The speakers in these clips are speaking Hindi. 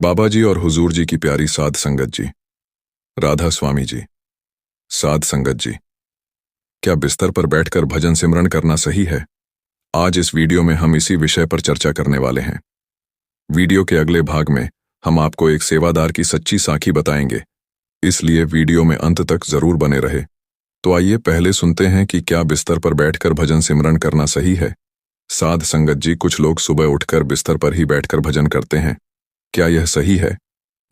बाबा जी और हुजूर जी की प्यारी साध संगत जी, राधा स्वामी जी, साध संगत जी, क्या बिस्तर पर बैठकर भजन सिमरन करना सही है? आज इस वीडियो में हम इसी विषय पर चर्चा करने वाले हैं। वीडियो के अगले भाग में हम आपको एक सेवादार की सच्ची साखी बताएंगे, इसलिए वीडियो में अंत तक जरूर बने रहे। तो आइए पहले सुनते हैं कि क्या बिस्तर पर बैठकर भजन सिमरन करना सही है। साध संगत जी, कुछ लोग सुबह उठकर बिस्तर पर ही बैठकर भजन करते हैं। क्या यह सही है?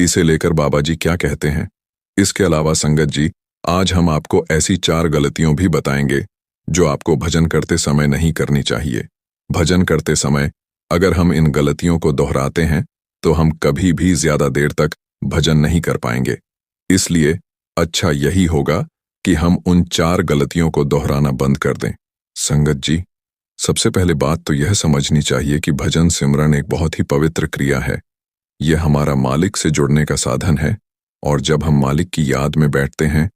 इसे लेकर बाबा जी क्या कहते हैं? इसके अलावा संगत जी, आज हम आपको ऐसी 4 गलतियों भी बताएंगे जो आपको भजन करते समय नहीं करनी चाहिए। भजन करते समय अगर हम इन गलतियों को दोहराते हैं तो हम कभी भी ज्यादा देर तक भजन नहीं कर पाएंगे। इसलिए अच्छा यही होगा कि हम उन 4 गलतियों को दोहराना बंद कर दें। संगत जी, सबसे पहले बात तो यह समझनी चाहिए कि भजन सिमरन एक बहुत ही पवित्र क्रिया है। यह हमारा मालिक से जुड़ने का साधन है, और जब हम मालिक की याद में बैठते हैं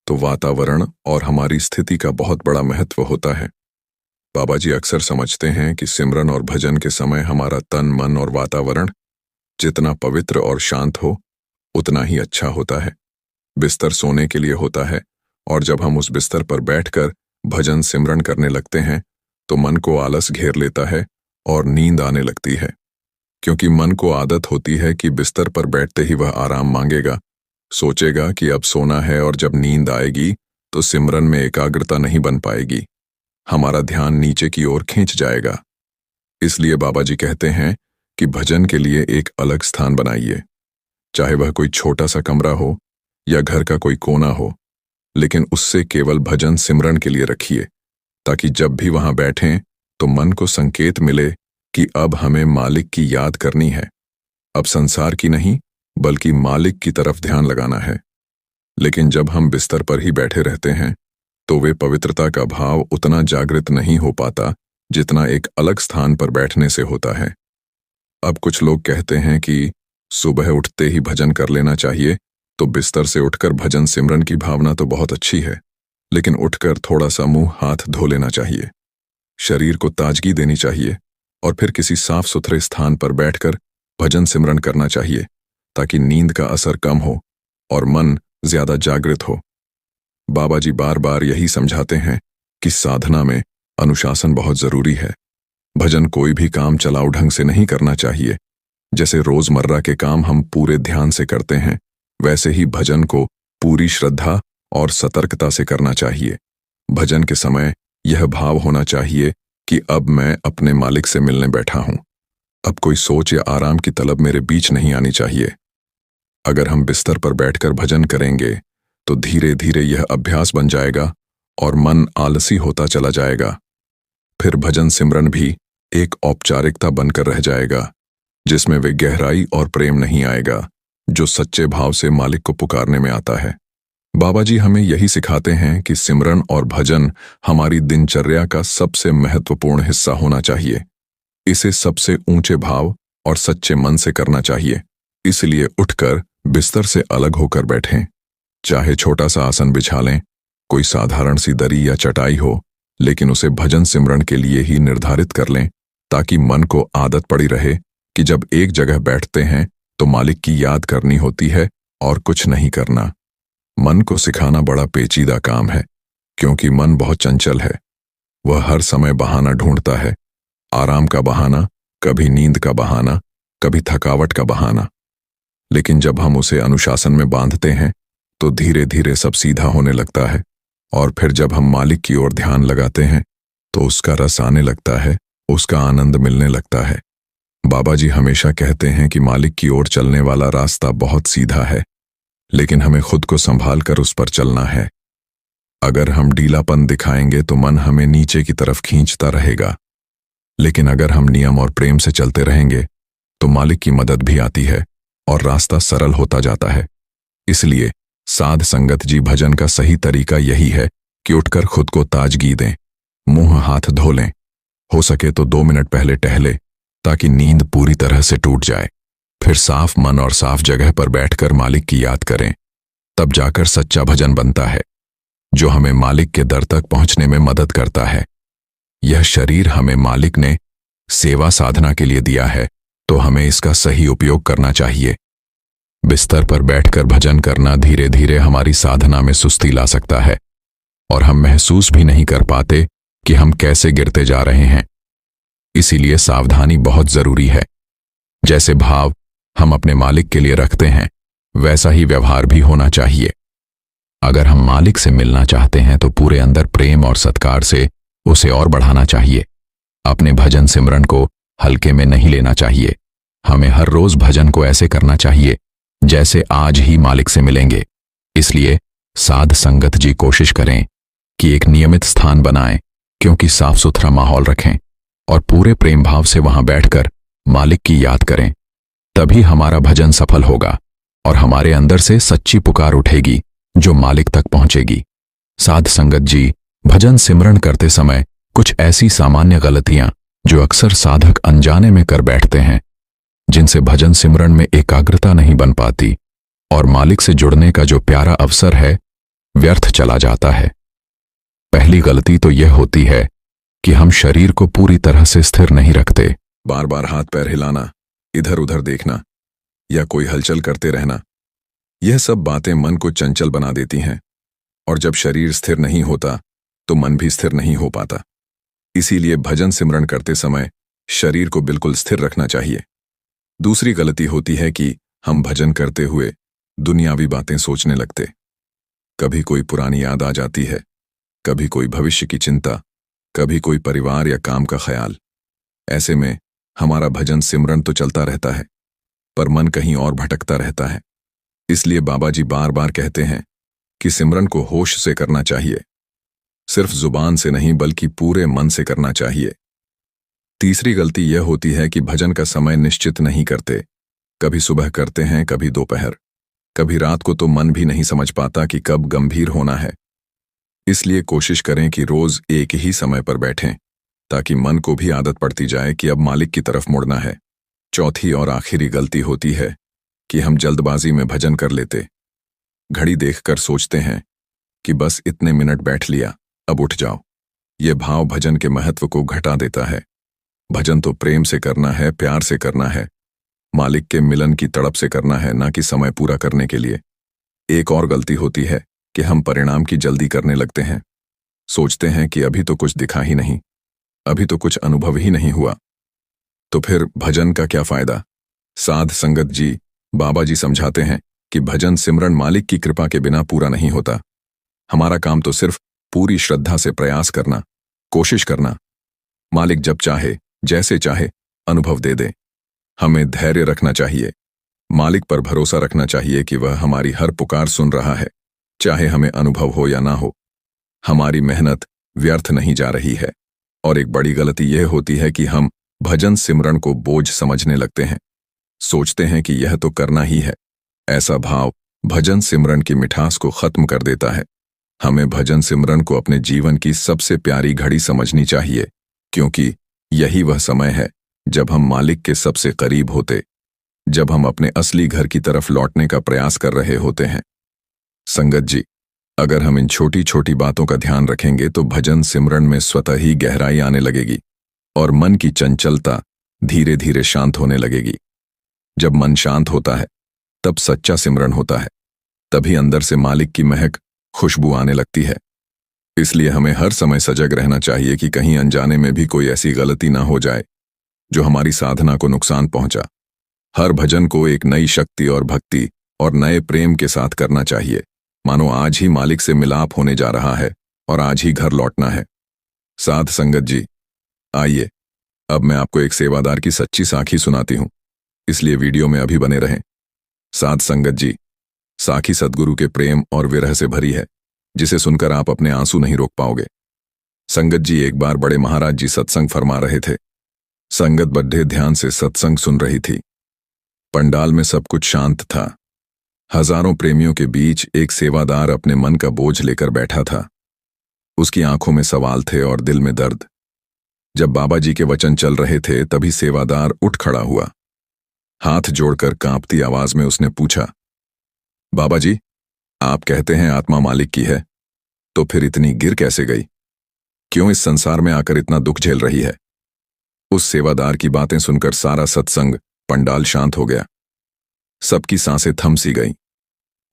तो वातावरण और हमारी स्थिति का बहुत बड़ा महत्व होता है। बाबा जी अक्सर समझते हैं कि सिमरन और भजन के समय हमारा तन, मन और वातावरण जितना पवित्र और शांत हो उतना ही अच्छा होता है। बिस्तर सोने के लिए होता है, और जब हम उस बिस्तर पर बैठकर भजन सिमरन करने लगते हैं तो मन को आलस घेर लेता है और नींद आने लगती है, क्योंकि मन को आदत होती है कि बिस्तर पर बैठते ही वह आराम मांगेगा, सोचेगा कि अब सोना है, और जब नींद आएगी तो सिमरन में एकाग्रता नहीं बन पाएगी, हमारा ध्यान नीचे की ओर खींच जाएगा। इसलिए बाबा जी कहते हैं कि भजन के लिए एक अलग स्थान बनाइए, चाहे वह कोई छोटा सा कमरा हो या घर का कोई कोना हो, लेकिन उससे केवल भजन सिमरन के लिए रखिए, ताकि जब भी वहां बैठें तो मन को संकेत मिले कि अब हमें मालिक की याद करनी है। अब संसार की नहीं बल्कि मालिक की तरफ ध्यान लगाना है। लेकिन जब हम बिस्तर पर ही बैठे रहते हैं तो वे पवित्रता का भाव उतना जागृत नहीं हो पाता जितना एक अलग स्थान पर बैठने से होता है। अब कुछ लोग कहते हैं कि सुबह उठते ही भजन कर लेना चाहिए, तो बिस्तर से उठकर भजन सिमरन की भावना तो बहुत अच्छी है, लेकिन उठकर थोड़ा सा मुंह हाथ धो लेना चाहिए, शरीर को ताजगी देनी चाहिए, और फिर किसी साफ सुथरे स्थान पर बैठकर भजन सिमरन करना चाहिए, ताकि नींद का असर कम हो और मन ज्यादा जागृत हो। बाबा जी बार बार यही समझाते हैं कि साधना में अनुशासन बहुत जरूरी है। भजन कोई भी काम चलाऊ ढंग से नहीं करना चाहिए। जैसे रोजमर्रा के काम हम पूरे ध्यान से करते हैं, वैसे ही भजन को पूरी श्रद्धा और सतर्कता से करना चाहिए। भजन के समय यह भाव होना चाहिए कि अब मैं अपने मालिक से मिलने बैठा हूं। अब कोई सोच या आराम की तलब मेरे बीच नहीं आनी चाहिए। अगर हम बिस्तर पर बैठकर भजन करेंगे तो धीरे धीरे यह अभ्यास बन जाएगा और मन आलसी होता चला जाएगा। फिर भजन सिमरन भी एक औपचारिकता बनकर रह जाएगा, जिसमें वे गहराई और प्रेम नहीं आएगा जो सच्चे भाव से मालिक को पुकारने में आता है। बाबा जी हमें यही सिखाते हैं कि सिमरन और भजन हमारी दिनचर्या का सबसे महत्वपूर्ण हिस्सा होना चाहिए। इसे सबसे ऊंचे भाव और सच्चे मन से करना चाहिए। इसलिए उठकर बिस्तर से अलग होकर बैठें, चाहे छोटा सा आसन बिछा लें, कोई साधारण सी दरी या चटाई हो, लेकिन उसे भजन सिमरन के लिए ही निर्धारित कर लें, ताकि मन को आदत पड़ी रहे कि जब एक जगह बैठते हैं तो मालिक की याद करनी होती है और कुछ नहीं करना। मन को सिखाना बड़ा पेचीदा काम है, क्योंकि मन बहुत चंचल है। वह हर समय बहाना ढूंढता है, आराम का बहाना, कभी नींद का बहाना, कभी थकावट का बहाना। लेकिन जब हम उसे अनुशासन में बांधते हैं तो धीरे धीरे सब सीधा होने लगता है, और फिर जब हम मालिक की ओर ध्यान लगाते हैं तो उसका रस आने लगता है, उसका आनंद मिलने लगता है। बाबा जी हमेशा कहते हैं कि मालिक की ओर चलने वाला रास्ता बहुत सीधा है, लेकिन हमें खुद को संभाल कर उस पर चलना है। अगर हम ढीलापन दिखाएंगे तो मन हमें नीचे की तरफ खींचता रहेगा, लेकिन अगर हम नियम और प्रेम से चलते रहेंगे तो मालिक की मदद भी आती है और रास्ता सरल होता जाता है। इसलिए साध संगत जी, भजन का सही तरीका यही है कि उठकर खुद को ताजगी दें, मुंह हाथ धो लें, हो सके तो 2 मिनट पहले टहले, ताकि नींद पूरी तरह से टूट जाए। फिर साफ मन और साफ जगह पर बैठकर मालिक की याद करें, तब जाकर सच्चा भजन बनता है, जो हमें मालिक के दर तक पहुंचने में मदद करता है। यह शरीर हमें मालिक ने सेवा साधना के लिए दिया है, तो हमें इसका सही उपयोग करना चाहिए। बिस्तर पर बैठकर भजन करना धीरे धीरे हमारी साधना में सुस्ती ला सकता है और हम महसूस भी नहीं कर पाते कि हम कैसे गिरते जा रहे हैं। इसीलिए सावधानी बहुत जरूरी है। जैसे भाव हम अपने मालिक के लिए रखते हैं, वैसा ही व्यवहार भी होना चाहिए। अगर हम मालिक से मिलना चाहते हैं तो पूरे अंदर प्रेम और सत्कार से उसे और बढ़ाना चाहिए। अपने भजन सिमरन को हल्के में नहीं लेना चाहिए। हमें हर रोज भजन को ऐसे करना चाहिए जैसे आज ही मालिक से मिलेंगे। इसलिए साध संगत जी कोशिश करें कि एक नियमित स्थान बनाएं, क्योंकि साफ सुथरा माहौल रखें और पूरे प्रेम भाव से वहां बैठकर मालिक की याद करें। तभी हमारा भजन सफल होगा और हमारे अंदर से सच्ची पुकार उठेगी जो मालिक तक पहुंचेगी। साध संगत जी, भजन सिमरन करते समय कुछ ऐसी सामान्य गलतियां जो अक्सर साधक अनजाने में कर बैठते हैं, जिनसे भजन सिमरन में एकाग्रता नहीं बन पाती और मालिक से जुड़ने का जो प्यारा अवसर है व्यर्थ चला जाता है। पहली गलती तो यह होती है कि हम शरीर को पूरी तरह से स्थिर नहीं रखते। बार बार हाथ पैर हिलाना, इधर उधर देखना या कोई हलचल करते रहना, यह सब बातें मन को चंचल बना देती हैं और जब शरीर स्थिर नहीं होता तो मन भी स्थिर नहीं हो पाता। इसीलिए भजन सिमरन करते समय शरीर को बिल्कुल स्थिर रखना चाहिए। दूसरी गलती होती है कि हम भजन करते हुए दुनियावी बातें सोचने लगते। कभी कोई पुरानी याद आ जाती है, कभी कोई भविष्य की चिंता, कभी कोई परिवार या काम का ख्याल। ऐसे में हमारा भजन सिमरन तो चलता रहता है, पर मन कहीं और भटकता रहता है। इसलिए बाबा जी बार बार कहते हैं कि सिमरन को होश से करना चाहिए, सिर्फ जुबान से नहीं बल्कि पूरे मन से करना चाहिए। तीसरी गलती यह होती है कि भजन का समय निश्चित नहीं करते। कभी सुबह करते हैं, कभी दोपहर, कभी रात को, तो मन भी नहीं समझ पाता कि कब गंभीर होना है। इसलिए कोशिश करें कि रोज एक ही समय पर बैठें, ताकि मन को भी आदत पड़ती जाए कि अब मालिक की तरफ मुड़ना है। चौथी और आखिरी गलती होती है कि हम जल्दबाजी में भजन कर लेते। घड़ी देखकर सोचते हैं कि बस इतने मिनट बैठ लिया, अब उठ जाओ। ये भाव भजन के महत्व को घटा देता है। भजन तो प्रेम से करना है, प्यार से करना है, मालिक के मिलन की तड़प से करना है, ना कि समय पूरा करने के लिए। एक और गलती होती है कि हम परिणाम की जल्दी करने लगते हैं। सोचते हैं कि अभी तो कुछ दिखा ही नहीं, अभी तो कुछ अनुभव ही नहीं हुआ, तो फिर भजन का क्या फायदा। साध संगत जी, बाबा जी समझाते हैं कि भजन सिमरन मालिक की कृपा के बिना पूरा नहीं होता। हमारा काम तो सिर्फ पूरी श्रद्धा से प्रयास करना, कोशिश करना। मालिक जब चाहे, जैसे चाहे अनुभव दे दे। हमें धैर्य रखना चाहिए, मालिक पर भरोसा रखना चाहिए कि वह हमारी हर पुकार सुन रहा है, चाहे हमें अनुभव हो या ना हो। हमारी मेहनत व्यर्थ नहीं जा रही है। और एक बड़ी गलती यह होती है कि हम भजन सिमरन को बोझ समझने लगते हैं। सोचते हैं कि यह तो करना ही है। ऐसा भाव भजन सिमरन की मिठास को खत्म कर देता है। हमें भजन सिमरन को अपने जीवन की सबसे प्यारी घड़ी समझनी चाहिए, क्योंकि यही वह समय है जब हम मालिक के सबसे करीब होते, जब हम अपने असली घर की तरफ लौटने का प्रयास कर रहे होते हैं। संगत जी, अगर हम इन छोटी छोटी बातों का ध्यान रखेंगे तो भजन सिमरन में स्वतः ही गहराई आने लगेगी और मन की चंचलता धीरे धीरे शांत होने लगेगी। जब मन शांत होता है तब सच्चा सिमरन होता है, तभी अंदर से मालिक की महक, खुशबू आने लगती है। इसलिए हमें हर समय सजग रहना चाहिए कि कहीं अनजाने में भी कोई ऐसी गलती ना हो जाए जो हमारी साधना को नुकसान पहुंचा। हर भजन को एक नई शक्ति और भक्ति और नए प्रेम के साथ करना चाहिए, मानो आज ही मालिक से मिलाप होने जा रहा है और आज ही घर लौटना है। साध संगत जी, आइए अब मैं आपको एक सेवादार की सच्ची साखी सुनाती हूं, इसलिए वीडियो में अभी बने रहें। साध संगत जी, साखी सद्गुरु के प्रेम और विरह से भरी है, जिसे सुनकर आप अपने आंसू नहीं रोक पाओगे। संगत जी, एक बार बड़े महाराज जी सत्संग फरमा रहे थे। संगत बड्ढे ध्यान से सत्संग सुन रही थी। पंडाल में सब कुछ शांत था। हजारों प्रेमियों के बीच एक सेवादार अपने मन का बोझ लेकर बैठा था। उसकी आंखों में सवाल थे और दिल में दर्द। जब बाबा जी के वचन चल रहे थे तभी सेवादार उठ खड़ा हुआ। हाथ जोड़कर कांपती आवाज में उसने पूछा, बाबा जी, आप कहते हैं आत्मा मालिक की है, तो फिर इतनी गिर कैसे गई? क्यों इस संसार में आकर इतना दुख झेल रही है? उस सेवादार की बातें सुनकर सारा सत्संग पंडाल शांत हो गया। सबकी सांसें थम सी गईं।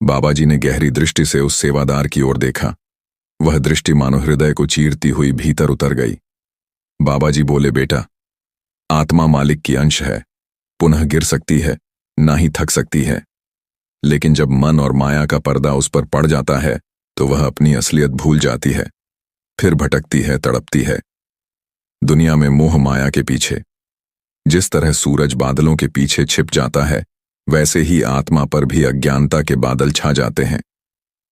बाबा जी ने गहरी दृष्टि से उस सेवादार की ओर देखा। वह दृष्टि मानो हृदय को चीरती हुई भीतर उतर गई। बाबा जी बोले, बेटा, आत्मा मालिक की अंश है, पुनः गिर सकती है, ना ही थक सकती है। लेकिन जब मन और माया का पर्दा उस पर पड़ जाता है तो वह अपनी असलियत भूल जाती है, फिर भटकती है, तड़पती है। दुनिया में मोह माया के पीछे जिस तरह सूरज बादलों के पीछे छिप जाता है, वैसे ही आत्मा पर भी अज्ञानता के बादल छा जाते हैं।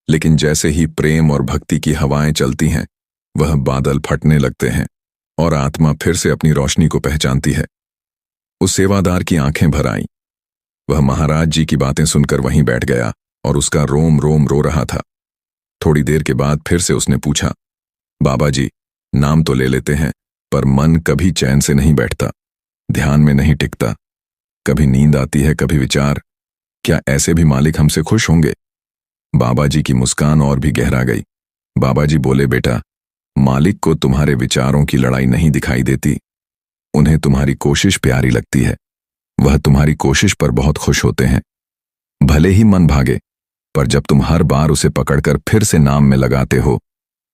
लेकिन जैसे ही प्रेम और भक्ति की हवाएं चलती हैं, वह बादल फटने लगते हैं और आत्मा फिर से अपनी रोशनी को पहचानती है। उस सेवादार की आंखें भर आईं। वह महाराज जी की बातें सुनकर वहीं बैठ गया और उसका रोम रोम रो रहा था। थोड़ी देर के बाद फिर से उसने पूछा, बाबा जी, नाम तो ले लेते हैं, पर मन कभी चैन से नहीं बैठता, ध्यान में नहीं टिकता। कभी नींद आती है, कभी विचार। क्या ऐसे भी मालिक हमसे खुश होंगे? बाबा जी की मुस्कान और भी गहरा गई। बाबा जी बोले, बेटा, मालिक को तुम्हारे विचारों की लड़ाई नहीं दिखाई देती, उन्हें तुम्हारी कोशिश प्यारी लगती है। वह तुम्हारी कोशिश पर बहुत खुश होते हैं। भले ही मन भागे, पर जब तुम हर बार उसे पकड़कर फिर से नाम में लगाते हो,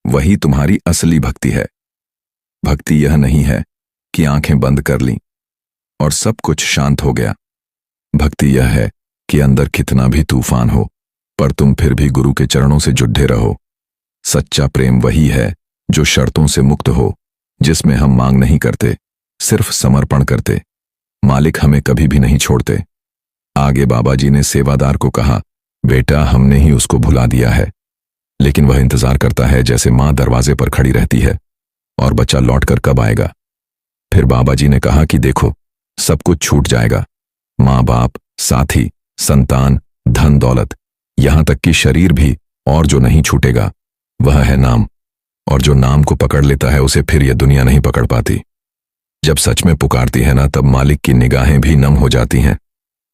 वही तुम्हारी असली भक्ति है। भक्ति यह नहीं है कि आंखें बंद कर लीं और सब कुछ शांत हो गया। भक्ति यह है कि अंदर कितना भी तूफान हो, पर तुम फिर भी गुरु के चरणों से जुड़े रहो। सच्चा प्रेम वही है जो शर्तों से मुक्त हो, जिसमें हम मांग नहीं करते, सिर्फ समर्पण करते। मालिक हमें कभी भी नहीं छोड़ते। आगे बाबा जी ने सेवादार को कहा, बेटा, हमने ही उसको भुला दिया है, लेकिन वह इंतजार करता है जैसे मां दरवाजे पर खड़ी रहती है और बच्चा लौटकर कब आएगा। फिर बाबा जी ने कहा कि देखो, सब कुछ छूट जाएगा, मां बाप, साथी, संतान, धन दौलत, यहां तक कि शरीर भी, और जो नहीं छूटेगा वह है नाम। और जो नाम को पकड़ लेता है उसे फिर यह दुनिया नहीं पकड़ पाती। जब सच में पुकारती है ना, तब मालिक की निगाहें भी नम हो जाती हैं।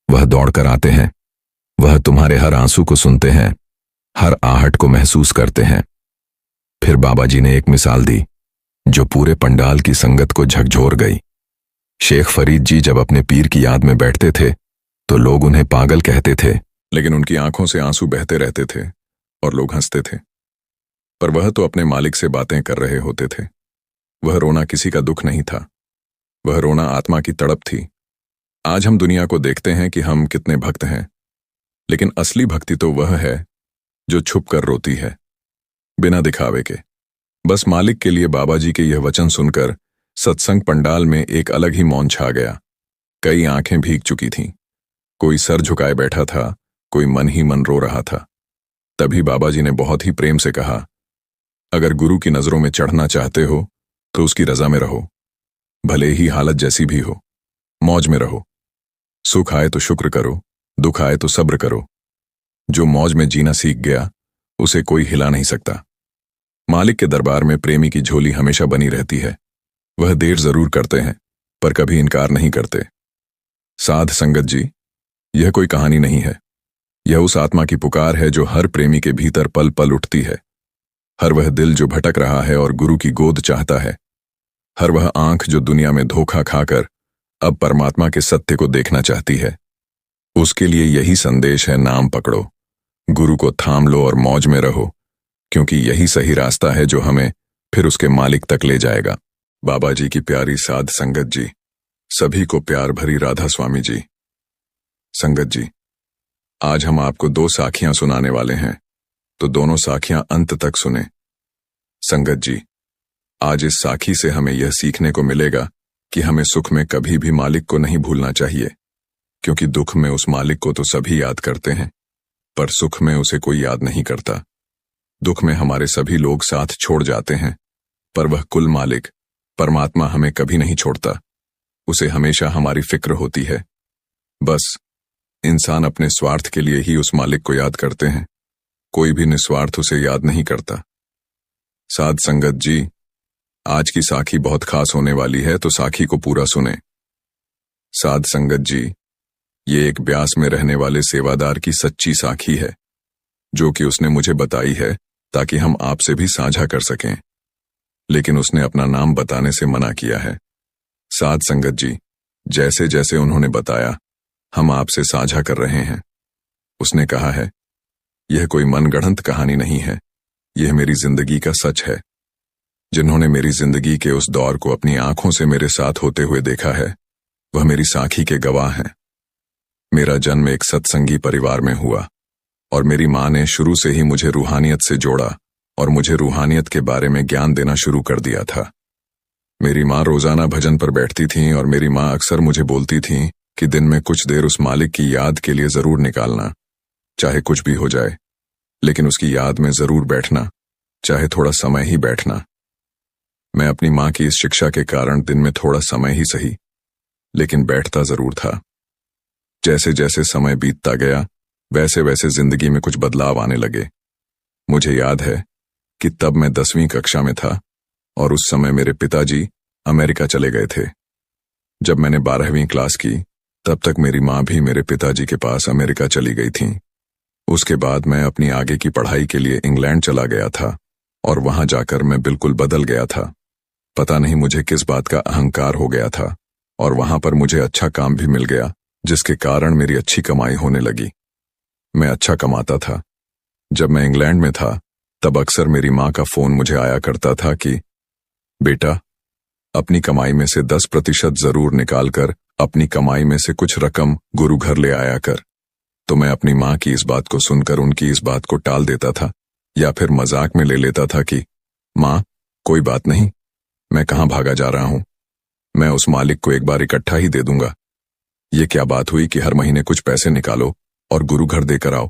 वह दौड़कर आते हैं, वह तुम्हारे हर आंसू को सुनते हैं, हर आहट को महसूस करते हैं। फिर बाबा जी ने एक मिसाल दी जो पूरे पंडाल की संगत को झकझोर गई। शेख फरीद जी जब अपने पीर की याद में बैठते थे तो लोग उन्हें पागल कहते थे, लेकिन उनकी आंखों से आंसू बहते रहते थे और लोग हंसते थे। पर वह तो अपने मालिक से बातें कर रहे होते थे। वह रोना किसी का दुख नहीं था, वह रोना आत्मा की तड़प थी। आज हम दुनिया को देखते हैं कि हम कितने भक्त हैं, लेकिन असली भक्ति तो वह है जो छुप कर रोती है, बिना दिखावे के। बस मालिक के लिए बाबा जी के यह वचन सुनकर सत्संग पंडाल में एक अलग ही मौन छा गया। कई आंखें भीग चुकी थीं, कोई सर झुकाए बैठा था, कोई मन ही मन रो रहा था। तभी बाबा जी ने बहुत ही प्रेम से कहा, अगर गुरु की नजरों में चढ़ना चाहते हो तो उसकी रजा में रहो, भले ही हालत जैसी भी हो, मौज में रहो। सुख आए तो शुक्र करो, दुख आए तो सब्र करो। जो मौज में जीना सीख गया, उसे कोई हिला नहीं सकता। मालिक के दरबार में प्रेमी की झोली हमेशा बनी रहती है। वह देर जरूर करते हैं, पर कभी इनकार नहीं करते। साध संगत जी, यह कोई कहानी नहीं है, यह उस आत्मा की पुकार है जो हर प्रेमी के भीतर पल पल उठती है। हर वह दिल जो भटक रहा है और गुरु की गोद चाहता है। हर वह आंख जो दुनिया में धोखा खाकर अब परमात्मा के सत्य को देखना चाहती है। उसके लिए यही संदेश है, नाम पकड़ो, गुरु को थाम लो और मौज में रहो, क्योंकि यही सही रास्ता है जो हमें फिर उसके मालिक तक ले जाएगा। बाबा जी की प्यारी साध संगत जी, सभी को प्यार भरी राधा स्वामी जी। संगत जी, आज हम आपको 2 साखियां सुनाने वाले हैं, तो दोनों साखियां अंत तक सुने। संगत जी, आज इस साखी से हमें यह सीखने को मिलेगा कि हमें सुख में कभी भी मालिक को नहीं भूलना चाहिए, क्योंकि दुख में उस मालिक को तो सभी याद करते हैं, पर सुख में उसे कोई याद नहीं करता। दुख में हमारे सभी लोग साथ छोड़ जाते हैं, पर वह कुल मालिक परमात्मा हमें कभी नहीं छोड़ता। उसे हमेशा हमारी फिक्र होती है। बस इंसान अपने स्वार्थ के लिए ही उस मालिक को याद करते हैं, कोई भी निस्वार्थ उसे याद नहीं करता। साध संगत जी, आज की साखी बहुत खास होने वाली है, तो साखी को पूरा सुने। साध संगत जी, ये एक ब्यास में रहने वाले सेवादार की सच्ची साखी है, जो कि उसने मुझे बताई है ताकि हम आपसे भी साझा कर सकें, लेकिन उसने अपना नाम बताने से मना किया है। साध संगत जी, जैसे जैसे उन्होंने बताया, हम आपसे साझा कर रहे हैं। उसने कहा है, यह कोई मनगढ़ंत कहानी नहीं है, यह मेरी जिंदगी का सच है। जिन्होंने मेरी जिंदगी के उस दौर को अपनी आंखों से मेरे साथ होते हुए देखा है, वह मेरी साखी के गवाह हैं। मेरा जन्म एक सत्संगी परिवार में हुआ और मेरी माँ ने शुरू से ही मुझे रूहानियत से जोड़ा और मुझे रूहानियत के बारे में ज्ञान देना शुरू कर दिया था। मेरी माँ रोजाना भजन पर बैठती थीं और मेरी माँ अक्सर मुझे बोलती थीं कि दिन में कुछ देर उस मालिक की याद के लिए जरूर निकालना, चाहे कुछ भी हो जाए, लेकिन उसकी याद में जरूर बैठना, चाहे थोड़ा समय ही बैठना। मैं अपनी माँ की इस शिक्षा के कारण दिन में थोड़ा समय ही सही, लेकिन बैठता जरूर था। जैसे जैसे समय बीतता गया, वैसे वैसे जिंदगी में कुछ बदलाव आने लगे। मुझे याद है कि तब मैं 10वीं कक्षा में था और उस समय मेरे पिताजी अमेरिका चले गए थे। जब मैंने 12वीं क्लास की, तब तक मेरी माँ भी मेरे पिताजी के पास अमेरिका चली गई थीं। उसके बाद मैं अपनी आगे की पढ़ाई के लिए इंग्लैंड चला गया था और वहां जाकर मैं बिल्कुल बदल गया था। पता नहीं मुझे किस बात का अहंकार हो गया था और वहां पर मुझे अच्छा काम भी मिल गया, जिसके कारण मेरी अच्छी कमाई होने लगी। मैं अच्छा कमाता था। जब मैं इंग्लैंड में था, तब अक्सर मेरी माँ का फोन मुझे आया करता था कि बेटा, अपनी कमाई में से 10% जरूर निकालकर अपनी कमाई में से कुछ रकम गुरु घर ले आया कर। तो मैं अपनी माँ की इस बात को सुनकर उनकी इस बात को टाल देता था या फिर मजाक में ले लेता था कि माँ, कोई बात नहीं, मैं कहाँ भागा जा रहा हूं, मैं उस मालिक को एक बार इकट्ठा ही दे दूंगा। ये क्या बात हुई कि हर महीने कुछ पैसे निकालो और गुरु घर देकर आओ,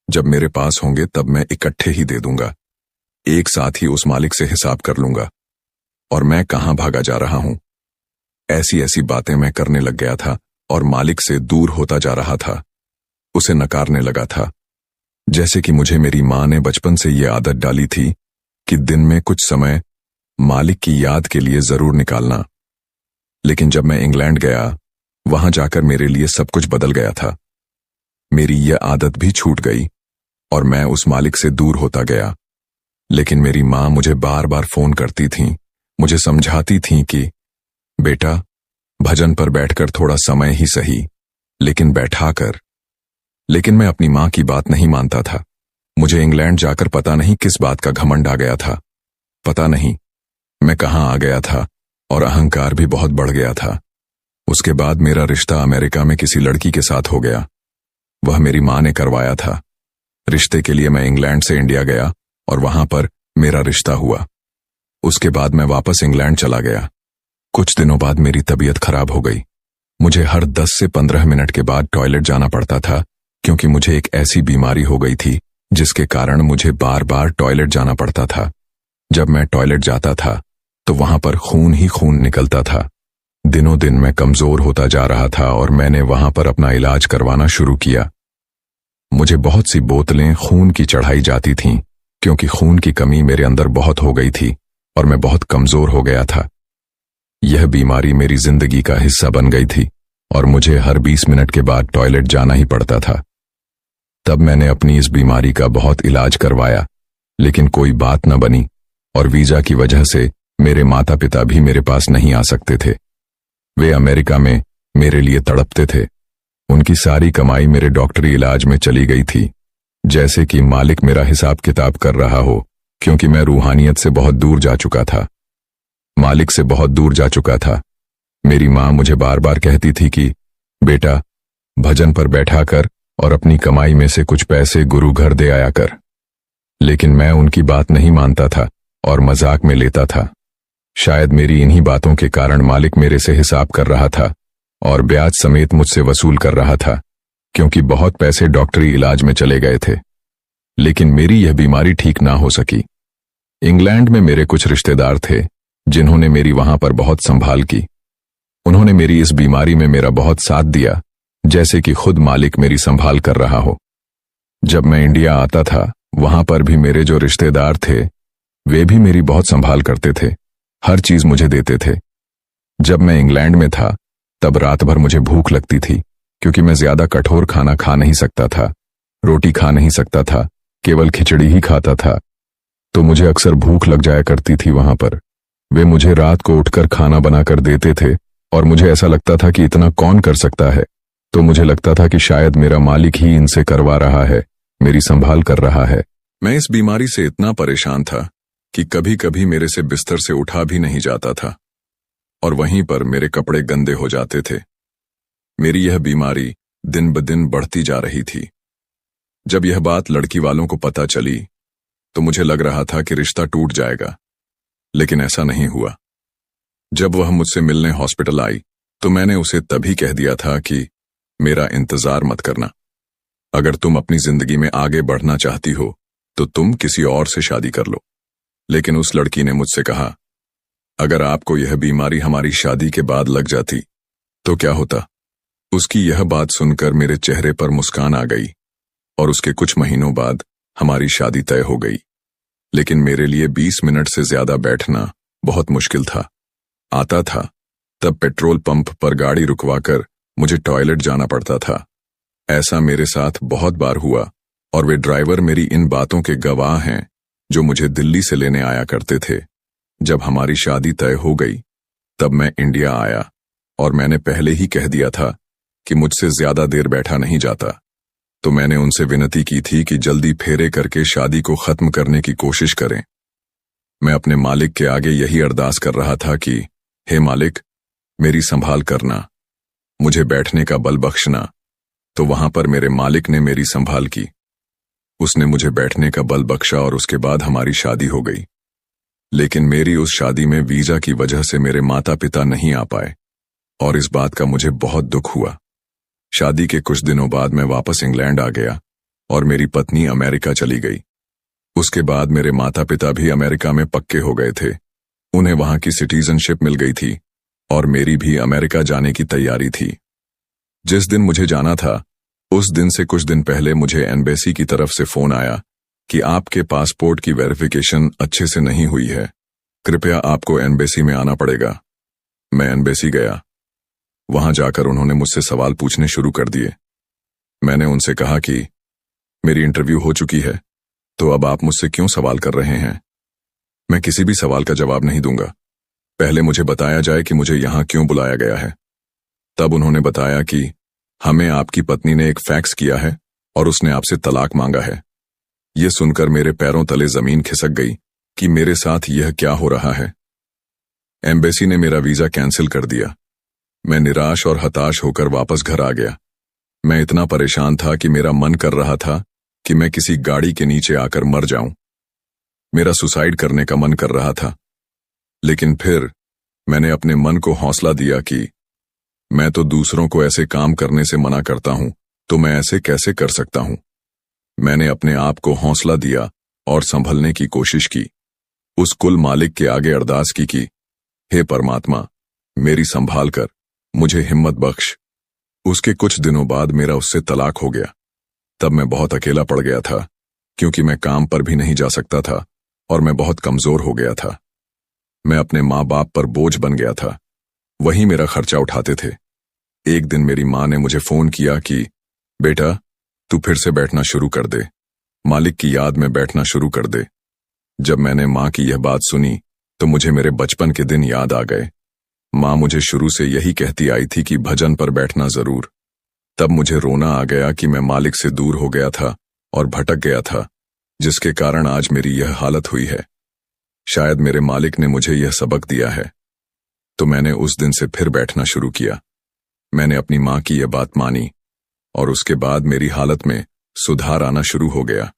जब मेरे पास होंगे तब मैं इकट्ठे ही दे दूंगा, एक साथ ही उस मालिक से हिसाब कर लूंगा, और मैं कहाँ भागा जा रहा हूं। ऐसी ऐसी बातें मैं करने लग गया था और मालिक से दूर होता जा रहा था, उसे नकारने लगा था। जैसे कि मुझे मेरी माँ ने बचपन से ये आदत डाली थी कि दिन में कुछ समय मालिक की याद के लिए जरूर निकालना। लेकिन जब मैं इंग्लैंड गया, वहां जाकर मेरे लिए सब कुछ बदल गया था। मेरी यह आदत भी छूट गई और मैं उस मालिक से दूर होता गया। लेकिन मेरी माँ मुझे बार बार फोन करती थीं, मुझे समझाती थीं कि बेटा, भजन पर बैठकर थोड़ा समय ही सही, लेकिन बैठा कर। लेकिन मैं अपनी माँ की बात नहीं मानता था। मुझे इंग्लैंड जाकर पता नहीं किस बात का घमंड आ गया था। पता नहीं मैं कहाँ आ गया था और अहंकार भी बहुत बढ़ गया था। उसके बाद मेरा रिश्ता अमेरिका में किसी लड़की के साथ हो गया। वह मेरी माँ ने करवाया था। रिश्ते के लिए मैं इंग्लैंड से इंडिया गया और वहां पर मेरा रिश्ता हुआ। उसके बाद मैं वापस इंग्लैंड चला गया। कुछ दिनों बाद मेरी तबीयत खराब हो गई। मुझे हर 10 से 15 मिनट के बाद टॉयलेट जाना पड़ता था, क्योंकि मुझे एक ऐसी बीमारी हो गई थी जिसके कारण मुझे बार बार टॉयलेट जाना पड़ता था। जब मैं टॉयलेट जाता था तो वहां पर खून ही खून निकलता था। दिनों दिन मैं कमजोर होता जा रहा था और मैंने वहां पर अपना इलाज करवाना शुरू किया। मुझे बहुत सी बोतलें खून की चढ़ाई जाती थीं, क्योंकि खून की कमी मेरे अंदर बहुत हो गई थी और मैं बहुत कमजोर हो गया था। यह बीमारी मेरी जिंदगी का हिस्सा बन गई थी और मुझे हर 20 मिनट के बाद टॉयलेट जाना ही पड़ता था। तब मैंने अपनी इस बीमारी का बहुत इलाज करवाया, लेकिन कोई बात न बनी और वीजा की वजह से मेरे माता पिता भी मेरे पास नहीं आ सकते थे। वे अमेरिका में मेरे लिए तड़पते थे। उनकी सारी कमाई मेरे डॉक्टरी इलाज में चली गई थी, जैसे कि मालिक मेरा हिसाब किताब कर रहा हो, क्योंकि मैं रूहानियत से बहुत दूर जा चुका था, मालिक से बहुत दूर जा चुका था। मेरी माँ मुझे बार बार कहती थी कि बेटा, भजन पर बैठा कर और अपनी कमाई में से कुछ पैसे गुरु घर दे आया कर। लेकिन मैं उनकी बात नहीं मानता था और मजाक में लेता था। शायद मेरी इन्हीं बातों के कारण मालिक मेरे से हिसाब कर रहा था और ब्याज समेत मुझसे वसूल कर रहा था, क्योंकि बहुत पैसे डॉक्टरी इलाज में चले गए थे। लेकिन मेरी यह बीमारी ठीक ना हो सकी। इंग्लैंड में मेरे कुछ रिश्तेदार थे जिन्होंने मेरी वहां पर बहुत संभाल की। उन्होंने मेरी इस बीमारी में मेरा बहुत साथ दिया, जैसे कि खुद मालिक मेरी संभाल कर रहा हो। जब मैं इंडिया आता था, वहां पर भी मेरे जो रिश्तेदार थे वे भी मेरी बहुत संभाल करते थे, हर चीज मुझे देते थे। जब मैं इंग्लैंड में था तब रात भर मुझे भूख लगती थी, क्योंकि मैं ज्यादा कठोर खाना खा नहीं सकता था, रोटी खा नहीं सकता था, केवल खिचड़ी ही खाता था। तो मुझे अक्सर भूख लग जाया करती थी वहां पर। वे मुझे रात को उठकर खाना बनाकर देते थे और मुझे ऐसा लगता था कि इतना कौन कर सकता है। तो मुझे लगता था कि शायद मेरा मालिक ही इनसे करवा रहा है, मेरी संभाल कर रहा है। मैं इस बीमारी से इतना परेशान था कि कभी कभी मेरे से बिस्तर से उठा भी नहीं जाता था, और वहीं पर मेरे कपड़े गंदे हो जाते थे। मेरी यह बीमारी दिन ब दिन बढ़ती जा रही थी। जब यह बात लड़की वालों को पता चली तो मुझे लग रहा था कि रिश्ता टूट जाएगा, लेकिन ऐसा नहीं हुआ। जब वह मुझसे मिलने हॉस्पिटल आई तो मैंने उसे तभी कह दिया था कि मेरा इंतजार मत करना। अगर तुम अपनी जिंदगी में आगे बढ़ना चाहती हो तो तुम किसी और से शादी कर लो। लेकिन उस लड़की ने मुझसे कहा, अगर आपको यह बीमारी हमारी शादी के बाद लग जाती तो क्या होता? उसकी यह बात सुनकर मेरे चेहरे पर मुस्कान आ गई और उसके कुछ महीनों बाद हमारी शादी तय हो गई। लेकिन मेरे लिए 20 मिनट से ज्यादा बैठना बहुत मुश्किल था। आता था तब पेट्रोल पंप पर गाड़ी रुकवाकर मुझे टॉयलेट जाना पड़ता था। ऐसा मेरे साथ बहुत बार हुआ और वे ड्राइवर मेरी इन बातों के गवाह हैं जो मुझे दिल्ली से लेने आया करते थे। जब हमारी शादी तय हो गई तब मैं इंडिया आया और मैंने पहले ही कह दिया था कि मुझसे ज्यादा देर बैठा नहीं जाता। तो मैंने उनसे विनती की थी कि जल्दी फेरे करके शादी को खत्म करने की कोशिश करें। मैं अपने मालिक के आगे यही अरदास कर रहा था कि हे मालिक, मेरी संभाल करना, मुझे बैठने का बल बख्शना। तो वहां पर मेरे मालिक ने मेरी संभाल की। उसने मुझे बैठने का बल बख्शा और उसके बाद हमारी शादी हो गई। लेकिन मेरी उस शादी में वीजा की वजह से मेरे माता पिता नहीं आ पाए और इस बात का मुझे बहुत दुख हुआ। शादी के कुछ दिनों बाद मैं वापस इंग्लैंड आ गया और मेरी पत्नी अमेरिका चली गई। उसके बाद मेरे माता पिता भी अमेरिका में पक्के हो गए थे। उन्हें वहां की सिटीजनशिप मिल गई थी और मेरी भी अमेरिका जाने की तैयारी थी। जिस दिन मुझे जाना था उस दिन से कुछ दिन पहले मुझे एम्बेसी की तरफ से फोन आया कि आपके पासपोर्ट की वेरिफिकेशन अच्छे से नहीं हुई है, कृपया आपको एम्बेसी में आना पड़ेगा। मैं एम्बेसी गया। वहां जाकर उन्होंने मुझसे सवाल पूछने शुरू कर दिए। मैंने उनसे कहा कि मेरी इंटरव्यू हो चुकी है, तो अब आप मुझसे क्यों सवाल कर रहे हैं? मैं किसी भी सवाल का जवाब नहीं दूंगा। पहले मुझे बताया जाए कि मुझे यहां क्यों बुलाया गया है। तब उन्होंने बताया कि हमें आपकी पत्नी ने एक फैक्स किया है और उसने आपसे तलाक मांगा है। यह सुनकर मेरे पैरों तले जमीन खिसक गई कि मेरे साथ यह क्या हो रहा है। एम्बेसी ने मेरा वीजा कैंसिल कर दिया। मैं निराश और हताश होकर वापस घर आ गया। मैं इतना परेशान था कि मेरा मन कर रहा था कि मैं किसी गाड़ी के नीचे आकर मर जाऊं। मेरा सुसाइड करने का मन कर रहा था। लेकिन फिर मैंने अपने मन को हौसला दिया कि मैं तो दूसरों को ऐसे काम करने से मना करता हूं, तो मैं ऐसे कैसे कर सकता हूं। मैंने अपने आप को हौसला दिया और संभलने की कोशिश की। उस कुल मालिक के आगे अरदास की कि हे परमात्मा, मेरी संभाल कर, मुझे हिम्मत बख्श। उसके कुछ दिनों बाद मेरा उससे तलाक हो गया। तब मैं बहुत अकेला पड़ गया था क्योंकि मैं काम पर भी नहीं जा सकता था और मैं बहुत कमजोर हो गया था। मैं अपने माँ बाप पर बोझ बन गया था। वही मेरा खर्चा उठाते थे। एक दिन मेरी माँ ने मुझे फोन किया कि बेटा, तू फिर से बैठना शुरू कर दे, मालिक की याद में बैठना शुरू कर दे। जब मैंने माँ की यह बात सुनी तो मुझे मेरे बचपन के दिन याद आ गए। माँ मुझे शुरू से यही कहती आई थी कि भजन पर बैठना जरूर। तब मुझे रोना आ गया कि मैं मालिक से दूर हो गया था और भटक गया था, जिसके कारण आज मेरी यह हालत हुई है। शायद मेरे मालिक ने मुझे यह सबक दिया है। तो मैंने उस दिन से फिर बैठना शुरू किया। मैंने अपनी माँ की यह बात मानी और उसके बाद मेरी हालत में सुधार आना शुरू हो गया।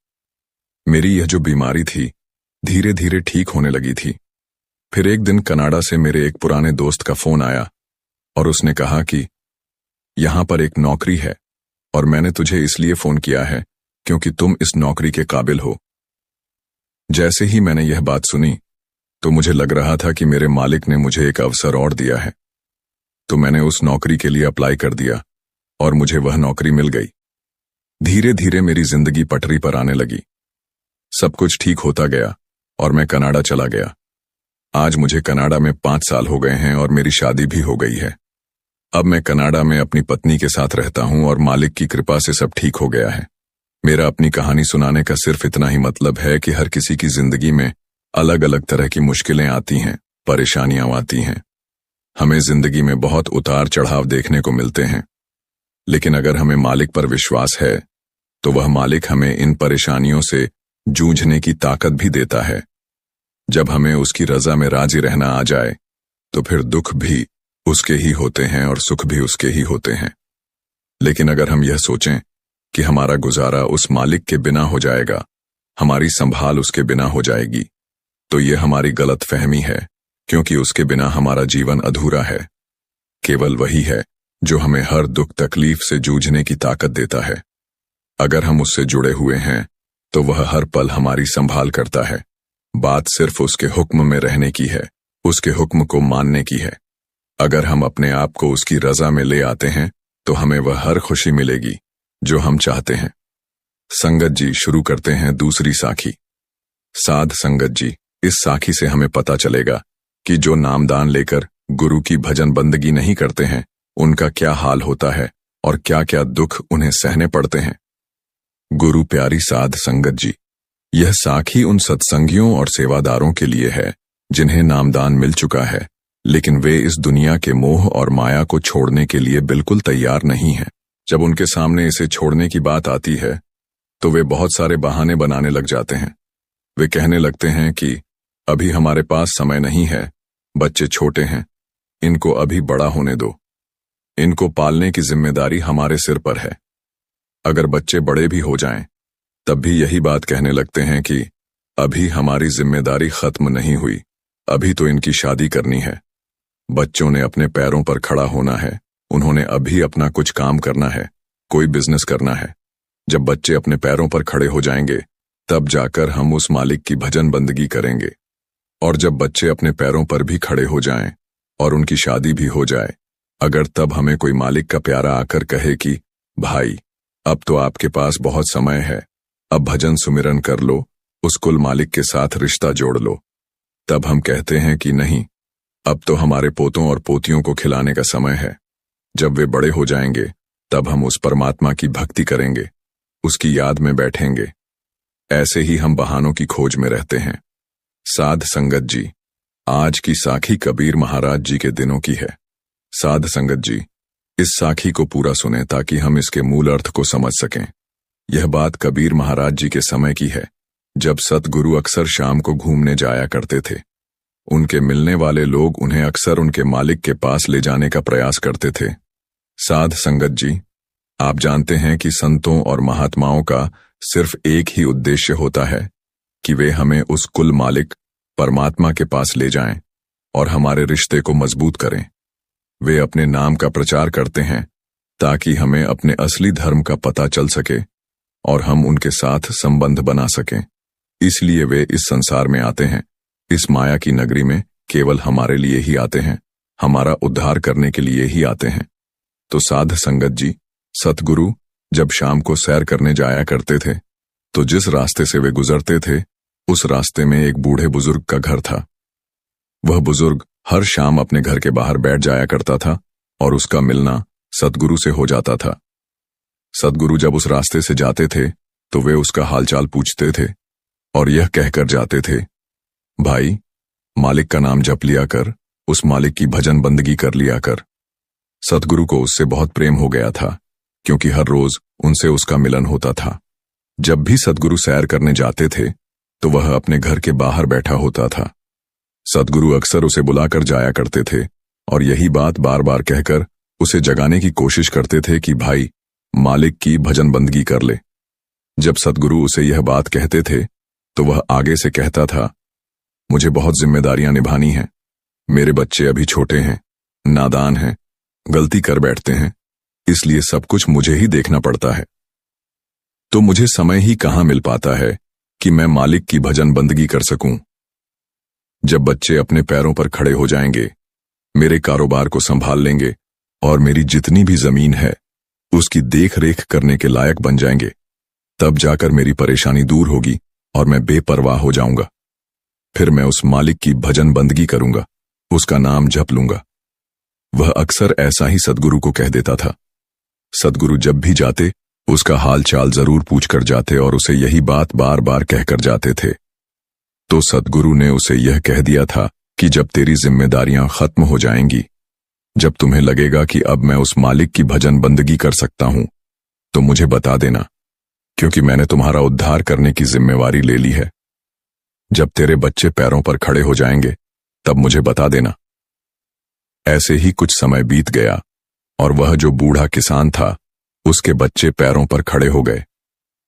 मेरी यह जो बीमारी थी धीरे धीरे ठीक होने लगी थी। फिर एक दिन कनाडा से मेरे एक पुराने दोस्त का फोन आया और उसने कहा कि यहां पर एक नौकरी है और मैंने तुझे इसलिए फोन किया है क्योंकि तुम इस नौकरी के काबिल हो। जैसे ही मैंने यह बात सुनी तो मुझे लग रहा था कि मेरे मालिक ने मुझे एक अवसर और दिया है। तो मैंने उस नौकरी के लिए अप्लाई कर दिया और मुझे वह नौकरी मिल गई। धीरे धीरे मेरी जिंदगी पटरी पर आने लगी। सब कुछ ठीक होता गया और मैं कनाडा चला गया। आज मुझे कनाडा में 5 साल हो गए हैं और मेरी शादी भी हो गई है। अब मैं कनाडा में अपनी पत्नी के साथ रहता हूं और मालिक की कृपा से सब ठीक हो गया है। मेरा अपनी कहानी सुनाने का सिर्फ इतना ही मतलब है कि हर किसी की जिंदगी में अलग अलग तरह की मुश्किलें आती हैं, परेशानियां आती हैं। हमें जिंदगी में बहुत उतार चढ़ाव देखने को मिलते हैं। लेकिन अगर हमें मालिक पर विश्वास है तो वह मालिक हमें इन परेशानियों से जूझने की ताकत भी देता है। जब हमें उसकी रजा में राजी रहना आ जाए तो फिर दुख भी उसके ही होते हैं और सुख भी उसके ही होते हैं। लेकिन अगर हम यह सोचें कि हमारा गुजारा उस मालिक के बिना हो जाएगा, हमारी संभाल उसके बिना हो जाएगी, तो यह हमारी गलत फहमी है, क्योंकि उसके बिना हमारा जीवन अधूरा है। केवल वही है जो हमें हर दुख तकलीफ से जूझने की ताकत देता है। अगर हम उससे जुड़े हुए हैं तो वह हर पल हमारी संभाल करता है। बात सिर्फ उसके हुक्म में रहने की है, उसके हुक्म को मानने की है। अगर हम अपने आप को उसकी रजा में ले आते हैं तो हमें वह हर खुशी मिलेगी जो हम चाहते हैं। संगत जी, शुरू करते हैं दूसरी साखी। साध संगत जी, इस साखी से हमें पता चलेगा कि जो नामदान लेकर गुरु की भजन बंदगी नहीं करते हैं उनका क्या हाल होता है और क्या क्या दुख उन्हें सहने पड़ते हैं। गुरु प्यारी साध संगत जी, यह साखी उन सत्संगियों और सेवादारों के लिए है जिन्हें नामदान मिल चुका है, लेकिन वे इस दुनिया के मोह और माया को छोड़ने के लिए बिल्कुल तैयार नहीं हैं। जब उनके सामने इसे छोड़ने की बात आती है तो वे बहुत सारे बहाने बनाने लग जाते हैं। वे कहने लगते हैं कि अभी हमारे पास समय नहीं है, बच्चे छोटे हैं, इनको अभी बड़ा होने दो, इनको पालने की जिम्मेदारी हमारे सिर पर है। अगर बच्चे बड़े भी हो जाएं, तब भी यही बात कहने लगते हैं कि अभी हमारी जिम्मेदारी खत्म नहीं हुई, अभी तो इनकी शादी करनी है। बच्चों ने अपने पैरों पर खड़ा होना है, उन्होंने अभी अपना कुछ काम करना है, कोई बिजनेस करना है। जब बच्चे अपने पैरों पर खड़े हो जाएंगे तब जाकर हम उस मालिक की भजन बंदगी करेंगे। और जब बच्चे अपने पैरों पर भी खड़े हो जाएं और उनकी शादी भी हो जाए, अगर तब हमें कोई मालिक का प्यारा आकर कहे कि भाई अब तो आपके पास बहुत समय है, अब भजन सुमिरन कर लो, उस कुल मालिक के साथ रिश्ता जोड़ लो, तब हम कहते हैं कि नहीं, अब तो हमारे पोतों और पोतियों को खिलाने का समय है। जब वे बड़े हो जाएंगे तब हम उस परमात्मा की भक्ति करेंगे, उसकी याद में बैठेंगे। ऐसे ही हम बहानों की खोज में रहते हैं। साध संगत जी, आज की साखी कबीर महाराज जी के दिनों की है। साध संगत जी, इस साखी को पूरा सुने ताकि हम इसके मूल अर्थ को समझ सकें। यह बात कबीर महाराज जी के समय की है, जब सतगुरु अक्सर शाम को घूमने जाया करते थे। उनके मिलने वाले लोग उन्हें अक्सर उनके मालिक के पास ले जाने का प्रयास करते थे। साध संगत जी, आप जानते हैं कि संतों और महात्माओं का सिर्फ एक ही उद्देश्य होता है कि वे हमें उस कुल मालिक परमात्मा के पास ले जाएं और हमारे रिश्ते को मजबूत करें। वे अपने नाम का प्रचार करते हैं ताकि हमें अपने असली धर्म का पता चल सके और हम उनके साथ संबंध बना सकें। इसलिए वे इस संसार में आते हैं, इस माया की नगरी में केवल हमारे लिए ही आते हैं, हमारा उद्धार करने के लिए ही आते हैं। तो साध संगत जी, सतगुरु जब शाम को सैर करने जाया करते थे तो जिस रास्ते से वे गुजरते थे उस रास्ते में एक बूढ़े बुजुर्ग का घर था। वह बुजुर्ग हर शाम अपने घर के बाहर बैठ जाया करता था और उसका मिलना सतगुरु से हो जाता था। सतगुरु जब उस रास्ते से जाते थे तो वे उसका हालचाल पूछते थे और यह कहकर जाते थे, भाई मालिक का नाम जप लिया कर, उस मालिक की भजन बंदगी कर लिया कर। सतगुरु को उससे बहुत प्रेम हो गया था, क्योंकि हर रोज उनसे उसका मिलन होता था। जब भी सतगुरु सैर करने जाते थे तो वह अपने घर के बाहर बैठा होता था। सतगुरु अक्सर उसे बुलाकर जाया करते थे और यही बात बार बार कहकर उसे जगाने की कोशिश करते थे कि भाई मालिक की भजन बंदगी कर ले। जब सतगुरु उसे यह बात कहते थे तो वह आगे से कहता था, मुझे बहुत जिम्मेदारियां निभानी हैं, मेरे बच्चे अभी छोटे हैं, नादान हैं, गलती कर बैठते हैं, इसलिए सब कुछ मुझे ही देखना पड़ता है। तो मुझे समय ही कहाँ मिल पाता है कि मैं मालिक की भजन बंदगी कर सकूं। जब बच्चे अपने पैरों पर खड़े हो जाएंगे, मेरे कारोबार को संभाल लेंगे और मेरी जितनी भी जमीन है उसकी देख रेख करने के लायक बन जाएंगे, तब जाकर मेरी परेशानी दूर होगी और मैं बेपरवाह हो जाऊंगा। फिर मैं उस मालिक की भजन बंदगी करूंगा, उसका नाम जप लूंगा। वह अक्सर ऐसा ही सतगुरु को कह देता था। सतगुरु जब भी जाते उसका हाल चाल जरूर पूछ कर जाते और उसे यही बात बार बार कहकर जाते थे। तो सतगुरु ने उसे यह कह दिया था कि जब तेरी जिम्मेदारियां खत्म हो जाएंगी जब तुम्हें लगेगा कि अब मैं उस मालिक की भजन बंदगी कर सकता हूं तो मुझे बता देना, क्योंकि मैंने तुम्हारा उद्धार करने की जिम्मेवारी ले ली है। जब तेरे बच्चे पैरों पर खड़े हो जाएंगे तब मुझे बता देना। ऐसे ही कुछ समय बीत गया और वह जो बूढ़ा किसान था उसके बच्चे पैरों पर खड़े हो गए,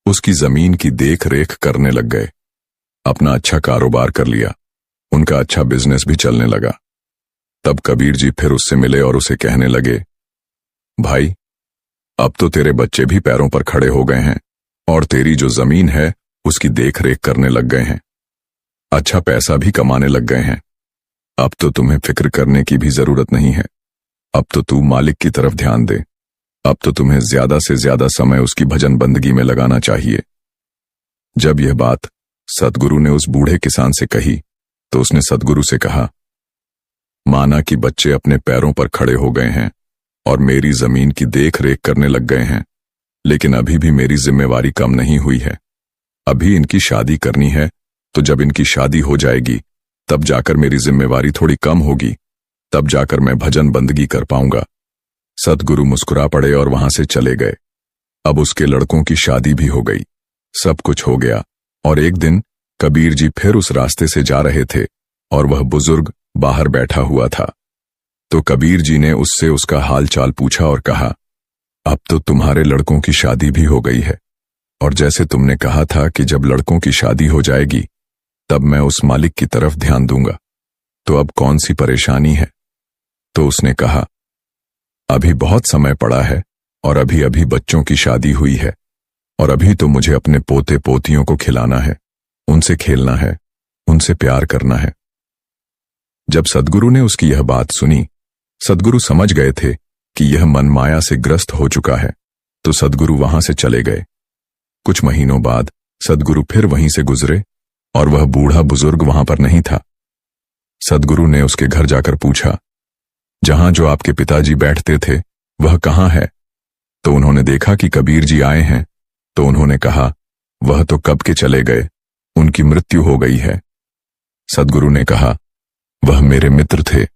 उसकी जमीन की देख रेख करने लग गए, अपना अच्छा कारोबार कर लिया, उनका अच्छा बिजनेस भी चलने लगा। तब कबीर जी फिर उससे मिले और उसे कहने लगे, भाई, अब तो तेरे बच्चे भी पैरों पर खड़े हो गए हैं और तेरी जो जमीन है उसकी देख रेख करने लग गए हैं, अच्छा पैसा भी कमाने लग गए हैं। अब तो तुम्हें फिक्र करने की भी जरूरत नहीं है। अब तो तू मालिक की तरफ ध्यान दे। अब तो तुम्हें ज्यादा से ज्यादा समय उसकी भजन बंदगी में लगाना चाहिए। जब यह बात सद्गुरु ने उस बूढ़े किसान से कही तो उसने सद्गुरु से कहा, माना कि बच्चे अपने पैरों पर खड़े हो गए हैं और मेरी जमीन की देख रेख करने लग गए हैं, लेकिन अभी भी मेरी जिम्मेवारी कम नहीं हुई है। अभी इनकी शादी करनी है, तो जब इनकी शादी हो जाएगी तब जाकर मेरी जिम्मेवारी थोड़ी कम होगी, तब जाकर मैं भजन बंदगी कर पाऊंगा। सद्गुरु मुस्कुरा पड़े और वहां से चले गए। अब उसके लड़कों की शादी भी हो गई, सब कुछ हो गया। और एक दिन कबीर जी फिर उस रास्ते से जा रहे थे और वह बुजुर्ग बाहर बैठा हुआ था। तो कबीर जी ने उससे उसका हाल चाल पूछा और कहा, अब तो तुम्हारे लड़कों की शादी भी हो गई है, और जैसे तुमने कहा था कि जब लड़कों की शादी हो जाएगी तब मैं उस मालिक की तरफ ध्यान दूंगा, तो अब कौन सी परेशानी है? तो उसने कहा, अभी बहुत समय पड़ा है और अभी अभी बच्चों की शादी हुई है, और अभी तो मुझे अपने पोते पोतियों को खिलाना है, उनसे खेलना है, उनसे प्यार करना है। जब सद्गुरु ने उसकी यह बात सुनी, सद्गुरु समझ गए थे कि यह मन माया से ग्रस्त हो चुका है, तो सद्गुरु वहां से चले गए। कुछ महीनों बाद सद्गुरु फिर वहीं से गुजरे और वह बूढ़ा बुजुर्ग वहां पर नहीं था। सद्गुरु ने उसके घर जाकर पूछा, जहां जो आपके पिताजी बैठते थे वह कहां है? तो उन्होंने देखा कि कबीर जी आए हैं, तो उन्होंने कहा, वह तो कब के चले गए, उनकी मृत्यु हो गई है। सद्गुरु ने कहा, वह मेरे मित्र थे,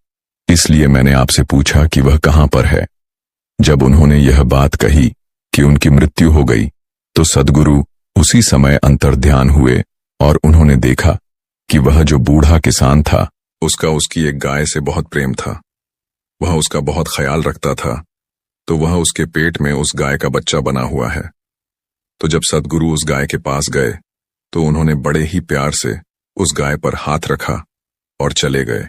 इसलिए मैंने आपसे पूछा कि वह कहां पर है। जब उन्होंने यह बात कही कि उनकी मृत्यु हो गई, तो सद्गुरु उसी समय अंतर्ध्यान हुए और उन्होंने देखा कि वह जो बूढ़ा किसान था उसका उसकी एक गाय से बहुत प्रेम था। वह उसका बहुत ख्याल रखता था, तो वह उसके पेट में उस गाय का बच्चा बना हुआ है। तो जब सद्गुरु उस गाय के पास गए तो उन्होंने बड़े ही प्यार से उस गाय पर हाथ रखा और चले गए।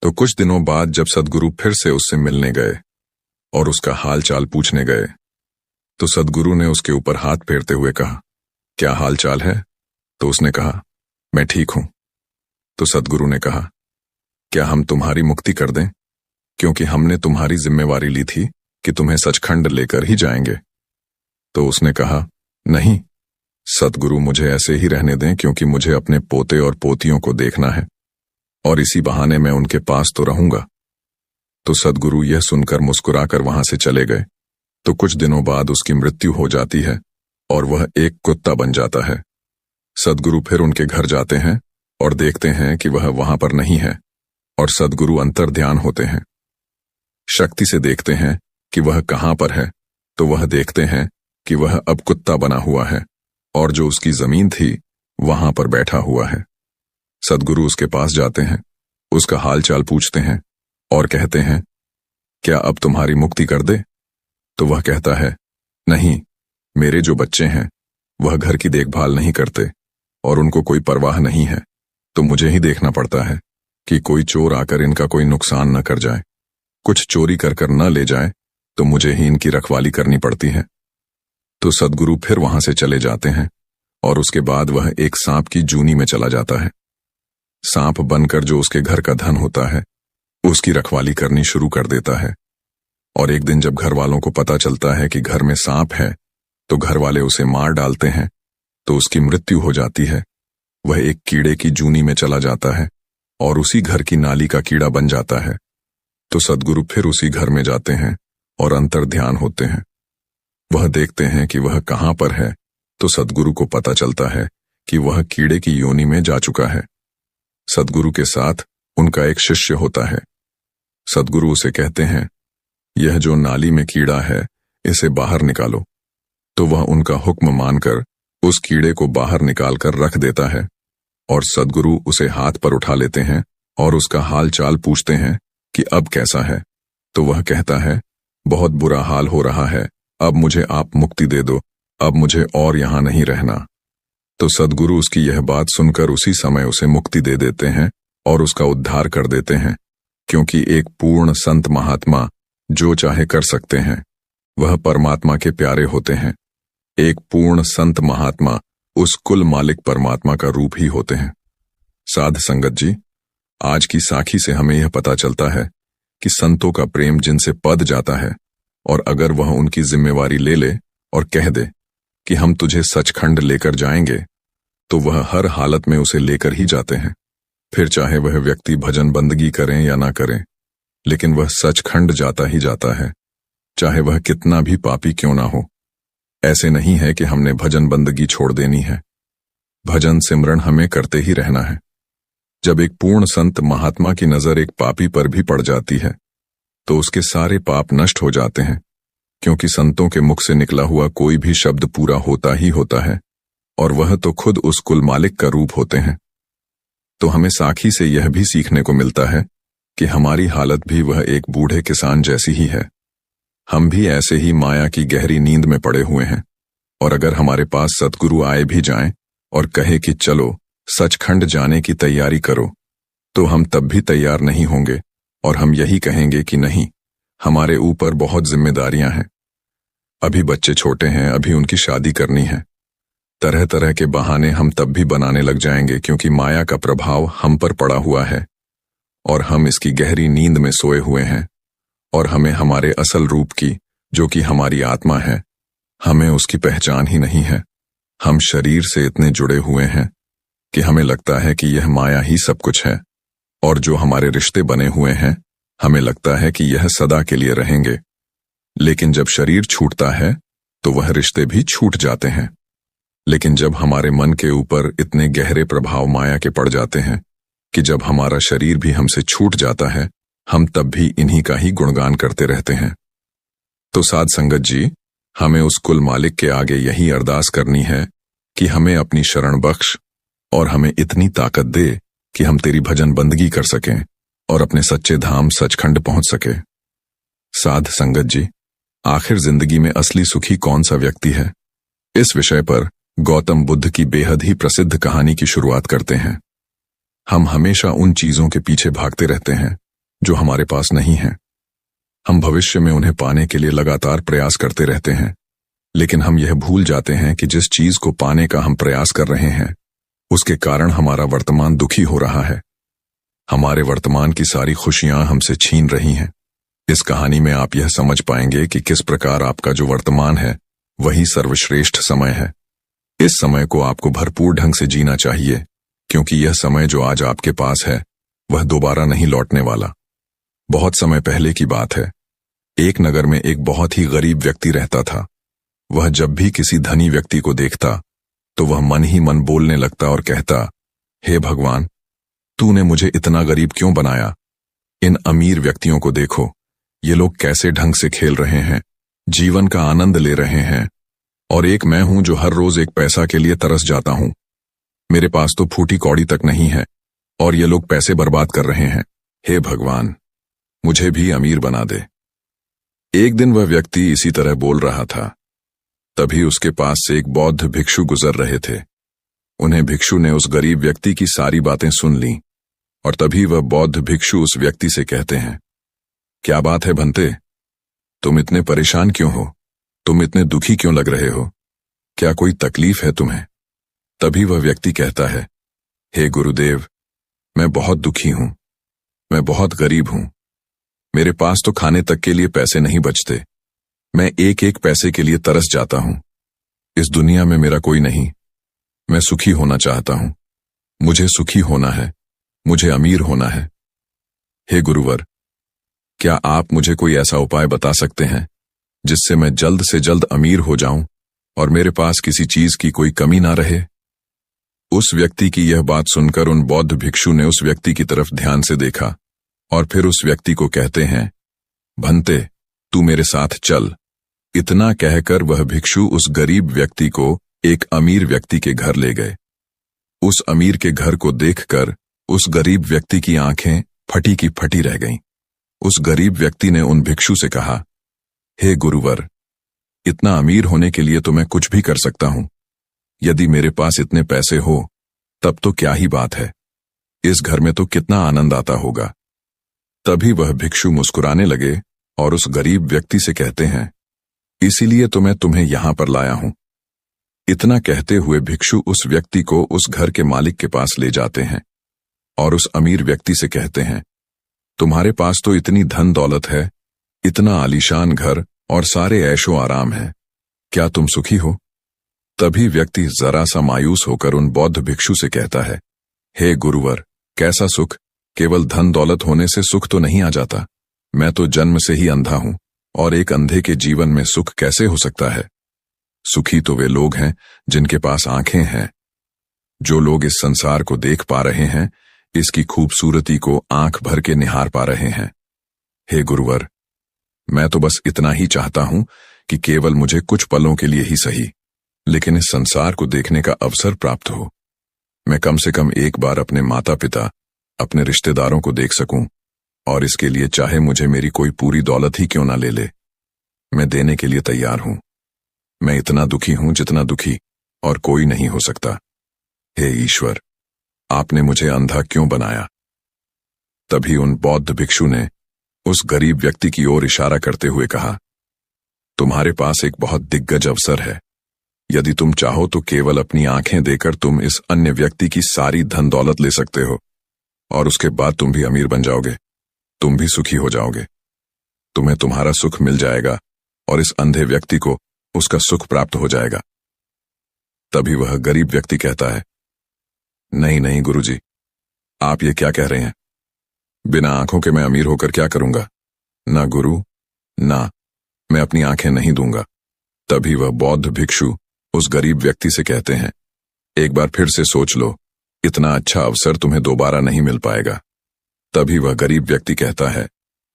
तो कुछ दिनों बाद जब सद्गुरु फिर से उससे मिलने गए और उसका हाल चाल पूछने गए, तो सद्गुरु ने उसके ऊपर हाथ फेरते हुए कहा, क्या हाल चाल है? तो उसने कहा, मैं ठीक हूं। तो सद्गुरु ने कहा, क्या हम तुम्हारी मुक्ति कर दें, क्योंकि हमने तुम्हारी जिम्मेवारी ली थी कि तुम्हें सचखंड लेकर ही जाएंगे। तो उसने कहा, नहीं, सद्गुरु मुझे ऐसे ही रहने दें, क्योंकि मुझे अपने पोते और पोतियों को देखना है और इसी बहाने मैं उनके पास तो रहूंगा। तो सद्गुरु यह सुनकर मुस्कुराकर वहां से चले गए। तो कुछ दिनों बाद उसकी मृत्यु हो जाती है और वह एक कुत्ता बन जाता है। सद्गुरु फिर उनके घर जाते हैं और देखते हैं कि वह वहां पर नहीं है, और सद्गुरु अंतर्ध्यान होते हैं। शक्ति से देखते हैं कि वह कहां पर है, तो वह देखते हैं कि वह अब कुत्ता बना हुआ है और जो उसकी जमीन थी वहां पर बैठा हुआ है। सद्गुरु उसके पास जाते हैं, उसका हाल चाल पूछते हैं और कहते हैं, क्या अब तुम्हारी मुक्ति कर दे? तो वह कहता है, नहीं, मेरे जो बच्चे हैं वह घर की देखभाल नहीं करते और उनको कोई परवाह नहीं है, तो मुझे ही देखना पड़ता है कि कोई चोर आकर इनका कोई नुकसान न कर जाए, कुछ चोरी कर कर न ले जाए, तो मुझे ही इनकी रखवाली करनी पड़ती है। तो सद्गुरु फिर वहां से चले जाते हैं और उसके बाद वह एक सांप की जूनी में चला जाता है। सांप बनकर जो उसके घर का धन होता है उसकी रखवाली करनी शुरू कर देता है। और एक दिन जब घर वालों को पता चलता है कि घर में सांप है, तो घर वाले उसे मार डालते हैं, तो उसकी मृत्यु हो जाती है। वह एक कीड़े की जूनी में चला जाता है और उसी घर की नाली का कीड़ा बन जाता है। तो सद्गुरु फिर उसी घर में जाते हैं और अंतर्ध्यान होते हैं। वह देखते हैं कि वह कहां पर है, तो सद्गुरु को पता चलता है कि वह कीड़े की योनि में जा चुका है। सद्गुरु के साथ उनका एक शिष्य होता है। सद्गुरु उसे कहते हैं, यह जो नाली में कीड़ा है इसे बाहर निकालो। तो वह उनका हुक्म मानकर उस कीड़े को बाहर निकालकर रख देता है और सद्गुरु उसे हाथ पर उठा लेते हैं और उसका हाल चाल पूछते हैं कि अब कैसा है। तो वह कहता है, बहुत बुरा हाल हो रहा है, अब मुझे आप मुक्ति दे दो, अब मुझे और यहां नहीं रहना। तो सद्गुरु उसकी यह बात सुनकर उसी समय उसे मुक्ति दे देते हैं और उसका उद्धार कर देते हैं, क्योंकि एक पूर्ण संत महात्मा जो चाहे कर सकते हैं, वह परमात्मा के प्यारे होते हैं। एक पूर्ण संत महात्मा उस कुल मालिक परमात्मा का रूप ही होते हैं। साध संगत जी, आज की साखी से हमें यह पता चलता है कि संतों का प्रेम जिनसे पद जाता है, और अगर वह उनकी जिम्मेवारी ले ले और कह दे कि हम तुझे सचखंड लेकर जाएंगे, तो वह हर हालत में उसे लेकर ही जाते हैं। फिर चाहे वह व्यक्ति भजन बंदगी करें या ना करें, लेकिन वह सचखंड जाता ही जाता है, चाहे वह कितना भी पापी क्यों ना हो। ऐसे नहीं है कि हमने भजन बंदगी छोड़ देनी है, भजन सिमरन हमें करते ही रहना है। जब एक पूर्ण संत महात्मा की नजर एक पापी पर भी पड़ जाती है, तो उसके सारे पाप नष्ट हो जाते हैं, क्योंकि संतों के मुख से निकला हुआ कोई भी शब्द पूरा होता ही होता है, और वह तो खुद उस कुल मालिक का रूप होते हैं। तो हमें साखी से यह भी सीखने को मिलता है कि हमारी हालत भी वह एक बूढ़े किसान जैसी ही है। हम भी ऐसे ही माया की गहरी नींद में पड़े हुए हैं, और अगर हमारे पास सद्गुरु आए भी जाएं और कहे कि चलो सचखंड जाने की तैयारी करो, तो हम तब भी तैयार नहीं होंगे और हम यही कहेंगे कि नहीं, हमारे ऊपर बहुत जिम्मेदारियां हैं, अभी बच्चे छोटे हैं, अभी उनकी शादी करनी है। तरह तरह के बहाने हम तब भी बनाने लग जाएंगे, क्योंकि माया का प्रभाव हम पर पड़ा हुआ है और हम इसकी गहरी नींद में सोए हुए हैं, और हमें हमारे असल रूप की, जो कि हमारी आत्मा है, हमें उसकी पहचान ही नहीं है। हम शरीर से इतने जुड़े हुए हैं कि हमें लगता है कि यह माया ही सब कुछ है, और जो हमारे रिश्ते बने हुए हैं, हमें लगता है कि यह सदा के लिए रहेंगे। लेकिन जब शरीर छूटता है तो वह रिश्ते भी छूट जाते हैं। लेकिन जब हमारे मन के ऊपर इतने गहरे प्रभाव माया के पड़ जाते हैं कि जब हमारा शरीर भी हमसे छूट जाता है, हम तब भी इन्हीं का ही गुणगान करते रहते हैं। तो साध संगत जी, हमें उस कुल मालिक के आगे यही अरदास करनी है कि हमें अपनी शरण बख्श और हमें इतनी ताकत दे कि हम तेरी भजन बंदगी कर सकें और अपने सच्चे धाम सचखंड पहुंच सके। साध संगत जी, आखिर जिंदगी में असली सुखी कौन सा व्यक्ति है? इस विषय पर गौतम बुद्ध की बेहद ही प्रसिद्ध कहानी की शुरुआत करते हैं। हम हमेशा उन चीजों के पीछे भागते रहते हैं जो हमारे पास नहीं है। हम भविष्य में उन्हें पाने के लिए लगातार प्रयास करते रहते हैं, लेकिन हम यह भूल जाते हैं कि जिस चीज को पाने का हम प्रयास कर रहे हैं, उसके कारण हमारा वर्तमान दुखी हो रहा है। हमारे वर्तमान की सारी खुशियां हमसे छीन रही हैं। इस कहानी में आप यह समझ पाएंगे कि किस प्रकार आपका जो वर्तमान है वही सर्वश्रेष्ठ समय है। इस समय को आपको भरपूर ढंग से जीना चाहिए, क्योंकि यह समय जो आज आपके पास है वह दोबारा नहीं लौटने वाला। बहुत समय पहले की बात है। एक नगर में एक बहुत ही गरीब व्यक्ति रहता था। वह जब भी किसी धनी व्यक्ति को देखता तो वह मन ही मन बोलने लगता और कहता, हे भगवान, तूने मुझे इतना गरीब क्यों बनाया? इन अमीर व्यक्तियों को देखो, ये लोग कैसे ढंग से खेल रहे हैं, जीवन का आनंद ले रहे हैं, और एक मैं हूं जो हर रोज एक पैसा के लिए तरस जाता हूं। मेरे पास तो फूटी कौड़ी तक नहीं है और ये लोग पैसे बर्बाद कर रहे हैं। हे भगवान, मुझे भी अमीर बना दे। एक दिन वह व्यक्ति इसी तरह बोल रहा था। तभी उसके पास से एक बौद्ध भिक्षु गुजर रहे थे। उन्हें भिक्षु ने उस गरीब व्यक्ति की सारी बातें सुन लीं, और तभी वह बौद्ध भिक्षु उस व्यक्ति से कहते हैं, क्या बात है भंते, तुम इतने परेशान क्यों हो? तुम इतने दुखी क्यों लग रहे हो? क्या कोई तकलीफ है तुम्हें? तभी वह व्यक्ति कहता है, हे गुरुदेव, मैं बहुत दुखी हूं, मैं बहुत गरीब हूं, मेरे पास तो खाने तक के लिए पैसे नहीं बचते, मैं एक एक पैसे के लिए तरस जाता हूं। इस दुनिया में मेरा कोई नहीं, मैं सुखी होना चाहता हूं, मुझे सुखी होना है, मुझे अमीर होना है। हे गुरुवर, क्या आप मुझे कोई ऐसा उपाय बता सकते हैं जिससे मैं जल्द से जल्द अमीर हो जाऊं और मेरे पास किसी चीज की कोई कमी ना रहे? उस व्यक्ति की यह बात सुनकर उन बौद्ध भिक्षु ने उस व्यक्ति की तरफ ध्यान से देखा और फिर उस व्यक्ति को कहते हैं, भंते, तू मेरे साथ चल। इतना कहकर वह भिक्षु उस गरीब व्यक्ति को एक अमीर व्यक्ति के घर ले गए। उस अमीर के घर को देखकर उस गरीब व्यक्ति की आंखें फटी की फटी रह गईं। उस गरीब व्यक्ति ने उन भिक्षु से कहा, हे गुरुवर, इतना अमीर होने के लिए तो मैं कुछ भी कर सकता हूं। यदि मेरे पास इतने पैसे हो तब तो क्या ही बात है, इस घर में तो कितना आनंद आता होगा। तभी वह भिक्षु मुस्कुराने लगे और उस गरीब व्यक्ति से कहते हैं, इसीलिए तो मैं तुम्हें यहां पर लाया हूं। इतना कहते हुए भिक्षु उस व्यक्ति को उस घर के मालिक के पास ले जाते हैं और उस अमीर व्यक्ति से कहते हैं, तुम्हारे पास तो इतनी धन दौलत है, इतना आलीशान घर और सारे ऐशो आराम है, क्या तुम सुखी हो? तभी व्यक्ति जरा सा मायूस होकर उन बौद्ध भिक्षु से कहता है, हे गुरुवर, कैसा सुख? केवल धन दौलत होने से सुख तो नहीं आ जाता। मैं तो जन्म से ही अंधा हूं और एक अंधे के जीवन में सुख कैसे हो सकता है? सुखी तो वे लोग हैं जिनके पास आंखें हैं। जो लोग इस संसार को देख पा रहे हैं, इसकी खूबसूरती को आंख भर के निहार पा रहे हैं। हे गुरुवर, मैं तो बस इतना ही चाहता हूं कि केवल मुझे कुछ पलों के लिए ही सही, लेकिन इस संसार को देखने का अवसर प्राप्त हो। मैं कम से कम एक बार अपने माता पिता, अपने रिश्तेदारों को देख सकूं, और इसके लिए चाहे मुझे मेरी कोई पूरी दौलत ही क्यों ना ले ले, मैं देने के लिए तैयार हूं। मैं इतना दुखी हूं जितना दुखी और कोई नहीं हो सकता। हे ईश्वर, आपने मुझे अंधा क्यों बनाया? तभी उन बौद्ध भिक्षु ने उस गरीब व्यक्ति की ओर इशारा करते हुए कहा, तुम्हारे पास एक बहुत दिग्गज अवसर है। यदि तुम चाहो तो केवल अपनी आंखें देकर तुम इस अन्य व्यक्ति की सारी धन दौलत ले सकते हो, और उसके बाद तुम भी अमीर बन जाओगे, तुम भी सुखी हो जाओगे। तुम्हें तुम्हारा सुख मिल जाएगा और इस अंधे व्यक्ति को उसका सुख प्राप्त हो जाएगा। तभी वह गरीब व्यक्ति कहता है, नहीं नहीं गुरुजी, आप ये क्या कह रहे हैं? बिना आंखों के मैं अमीर होकर क्या करूंगा? ना गुरु, ना, मैं अपनी आंखें नहीं दूंगा। तभी वह बौद्ध भिक्षु उस गरीब व्यक्ति से कहते हैं, एक बार फिर से सोच लो, इतना अच्छा अवसर तुम्हें दोबारा नहीं मिल पाएगा। तभी वह गरीब व्यक्ति कहता है,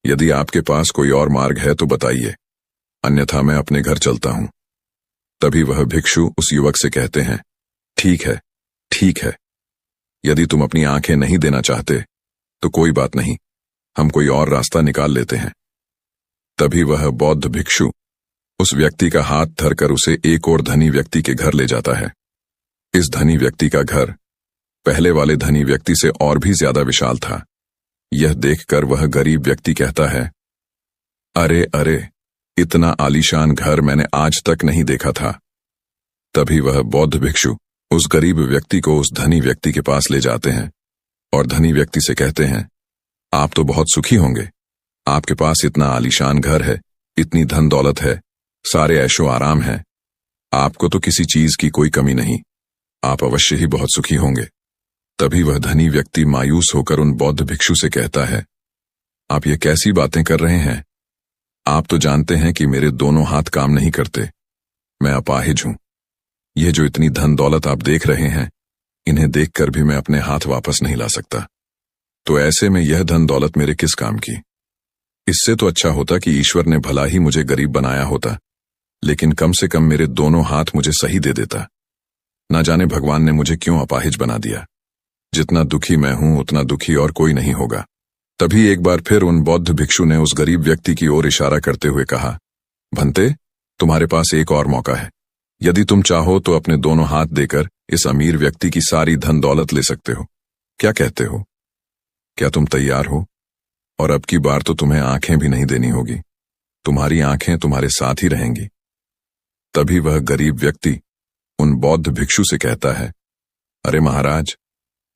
यदि आपके पास कोई और मार्ग है तो बताइए, अन्यथा मैं अपने घर चलता हूं। तभी वह भिक्षु उस युवक से कहते हैं, ठीक है, ठीक है, यदि तुम अपनी आंखें नहीं देना चाहते तो कोई बात नहीं, हम कोई और रास्ता निकाल लेते हैं। तभी वह बौद्ध भिक्षु उस व्यक्ति का हाथ धरकर उसे एक और धनी व्यक्ति के घर ले जाता है। इस धनी व्यक्ति का घर पहले वाले धनी व्यक्ति से और भी ज्यादा विशाल था। यह देखकर वह गरीब व्यक्ति कहता है, अरे अरे, इतना आलीशान घर मैंने आज तक नहीं देखा था। तभी वह बौद्ध भिक्षु उस गरीब व्यक्ति को उस धनी व्यक्ति के पास ले जाते हैं और धनी व्यक्ति से कहते हैं, आप तो बहुत सुखी होंगे, आपके पास इतना आलीशान घर है, इतनी धन दौलत है, सारे ऐशो आराम है, आपको तो किसी चीज की कोई कमी नहीं, आप अवश्य ही बहुत सुखी होंगे। तभी वह धनी व्यक्ति मायूस होकर उन बौद्ध भिक्षु से कहता है, आप ये कैसी बातें कर रहे हैं? आप तो जानते हैं कि मेरे दोनों हाथ काम नहीं करते, मैं अपाहिज हूं। यह जो इतनी धन दौलत आप देख रहे हैं, इन्हें देखकर भी मैं अपने हाथ वापस नहीं ला सकता। तो ऐसे में यह धन दौलत मेरे किस काम की? इससे तो अच्छा होता कि ईश्वर ने भला ही मुझे गरीब बनाया होता, लेकिन कम से कम मेरे दोनों हाथ मुझे सही दे देता। ना जाने भगवान ने मुझे क्यों अपाहिज बना दिया। जितना दुखी मैं हूं उतना दुखी और कोई नहीं होगा। तभी एक बार फिर उन बौद्ध भिक्षु ने उस गरीब व्यक्ति की ओर इशारा करते हुए कहा, भंते, तुम्हारे पास एक और मौका है। यदि तुम चाहो तो अपने दोनों हाथ देकर इस अमीर व्यक्ति की सारी धन दौलत ले सकते हो। क्या कहते हो? क्या तुम तैयार हो? और अब की बार तो तुम्हें आंखें भी नहीं देनी होगी, तुम्हारी आंखें तुम्हारे साथ ही रहेंगी। तभी वह गरीब व्यक्ति उन बौद्ध भिक्षु से कहता है, अरे महाराज,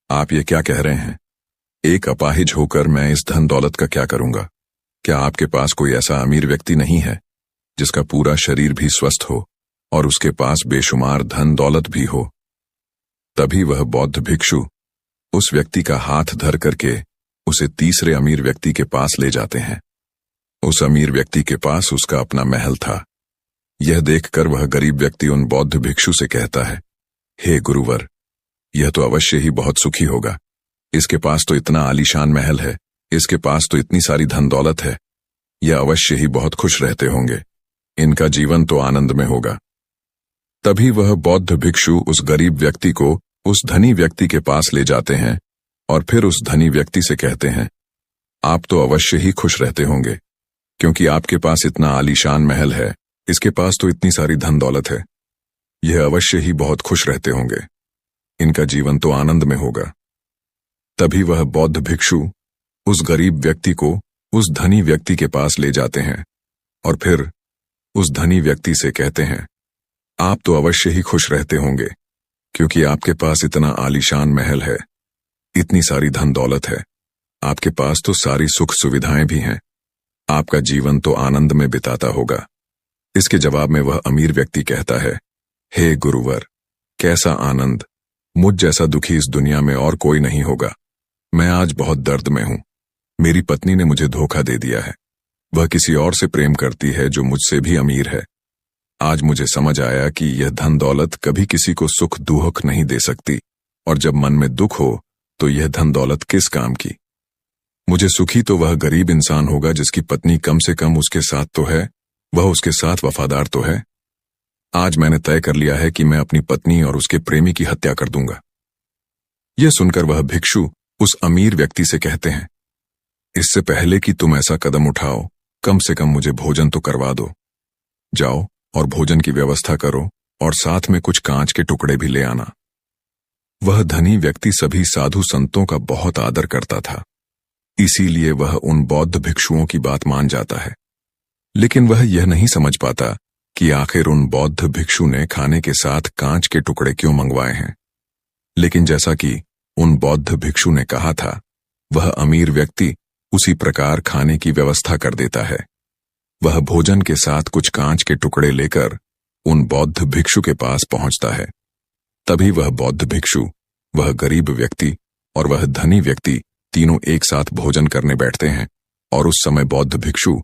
आप ये क्या कह रहे हैं? एक अपाहिज होकर मैं इस धन दौलत का क्या करूंगा? क्या आपके पास कोई ऐसा अमीर व्यक्ति नहीं है जिसका पूरा शरीर भी स्वस्थ हो और उसके पास बेशुमार धन दौलत भी हो? तभी वह बौद्ध भिक्षु उस व्यक्ति का हाथ धर करके उसे तीसरे अमीर व्यक्ति के पास ले जाते हैं। उस अमीर व्यक्ति के पास उसका अपना महल था। यह देखकर वह गरीब व्यक्ति उन बौद्ध भिक्षु से कहता है, हे गुरुवर, यह तो अवश्य ही बहुत सुखी होगा। इसके पास तो इतना आलीशान महल है, इसके पास तो इतनी सारी धन दौलत है, यह अवश्य ही बहुत खुश रहते होंगे, इनका जीवन तो आनंद में होगा। तभी वह बौद्ध भिक्षु उस गरीब व्यक्ति को उस धनी व्यक्ति के पास ले जाते हैं और फिर उस धनी व्यक्ति से कहते हैं, आप तो अवश्य ही खुश रहते होंगे, क्योंकि आपके पास इतना आलीशान महल है, इसके पास तो इतनी सारी धन दौलत है, यह अवश्य ही बहुत खुश रहते होंगे, इनका जीवन तो आनंद में होगा। तभी वह बौद्ध भिक्षु उस गरीब व्यक्ति को उस धनी व्यक्ति के पास ले जाते हैं और फिर उस धनी व्यक्ति से कहते हैं, आप तो अवश्य ही खुश रहते होंगे, क्योंकि आपके पास इतना आलीशान महल है, इतनी सारी धन दौलत है, आपके पास तो सारी सुख सुविधाएं भी हैं, आपका जीवन तो आनंद में बिताता होगा। इसके जवाब में वह अमीर व्यक्ति कहता है, हे गुरुवर, कैसा आनंद, मुझ जैसा दुखी इस दुनिया में और कोई नहीं होगा। मैं आज बहुत दर्द में हूं, मेरी पत्नी ने मुझे धोखा दे दिया है, वह किसी और से प्रेम करती है जो मुझसे भी अमीर है। आज मुझे समझ आया कि यह धन दौलत कभी किसी को सुख दुख नहीं दे सकती, और जब मन में दुख हो तो यह धन दौलत किस काम की। मुझे सुखी तो वह गरीब इंसान होगा जिसकी पत्नी कम से कम उसके साथ तो है, वह उसके साथ वफादार तो है। आज मैंने तय कर लिया है कि मैं अपनी पत्नी और उसके प्रेमी की हत्या कर दूंगा। यह सुनकर वह भिक्षु उस अमीर व्यक्ति से कहते हैं, इससे पहले कि तुम ऐसा कदम उठाओ, कम से कम मुझे भोजन तो करवा दो। जाओ और भोजन की व्यवस्था करो और साथ में कुछ कांच के टुकड़े भी ले आना। वह धनी व्यक्ति सभी साधु संतों का बहुत आदर करता था, इसीलिए वह उन बौद्ध भिक्षुओं की बात मान जाता है। लेकिन वह यह नहीं समझ पाता कि आखिर उन बौद्ध भिक्षु ने खाने के साथ कांच के टुकड़े क्यों मंगवाए हैं। लेकिन जैसा कि उन बौद्ध भिक्षु ने कहा था, वह अमीर व्यक्ति उसी प्रकार खाने की व्यवस्था कर देता है। वह भोजन के साथ कुछ कांच के टुकड़े लेकर उन बौद्ध भिक्षु के पास पहुंचता है। तभी वह बौद्ध भिक्षु, वह गरीब व्यक्ति और वह धनी व्यक्ति तीनों एक साथ भोजन करने बैठते हैं, और उस समय बौद्ध भिक्षु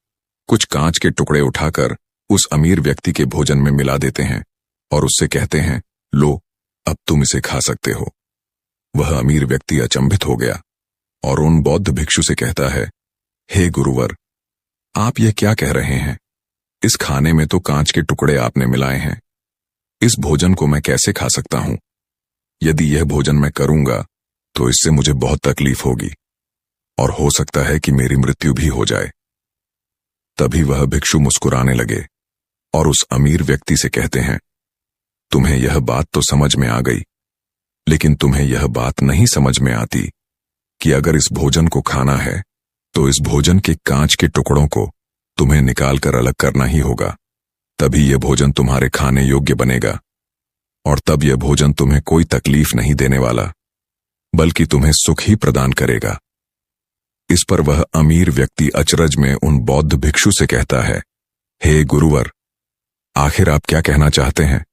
कुछ कांच के टुकड़े उठाकर उस अमीर व्यक्ति के भोजन में मिला देते हैं और उससे कहते हैं, लो, अब तुम इसे खा सकते हो। वह अमीर व्यक्ति अचंभित हो गया और उन बौद्ध भिक्षु से कहता है, हे गुरुवर, आप यह क्या कह रहे हैं? इस खाने में तो कांच के टुकड़े आपने मिलाए हैं, इस भोजन को मैं कैसे खा सकता हूं? यदि यह भोजन मैं करूंगा तो इससे मुझे बहुत तकलीफ होगी और हो सकता है कि मेरी मृत्यु भी हो जाए। तभी वह भिक्षु मुस्कुराने लगे और उस अमीर व्यक्ति से कहते हैं, तुम्हें यह बात तो समझ में आ गई, लेकिन तुम्हें यह बात नहीं समझ में आती कि अगर इस भोजन को खाना है तो इस भोजन के कांच के टुकड़ों को तुम्हें निकालकर अलग करना ही होगा, तभी यह भोजन तुम्हारे खाने योग्य बनेगा, और तब यह भोजन तुम्हें कोई तकलीफ नहीं देने वाला, बल्कि तुम्हें सुख ही प्रदान करेगा। इस पर वह अमीर व्यक्ति अचरज में उन बौद्ध भिक्षु से कहता है, हे गुरुवर, आखिर आप क्या कहना चाहते हैं?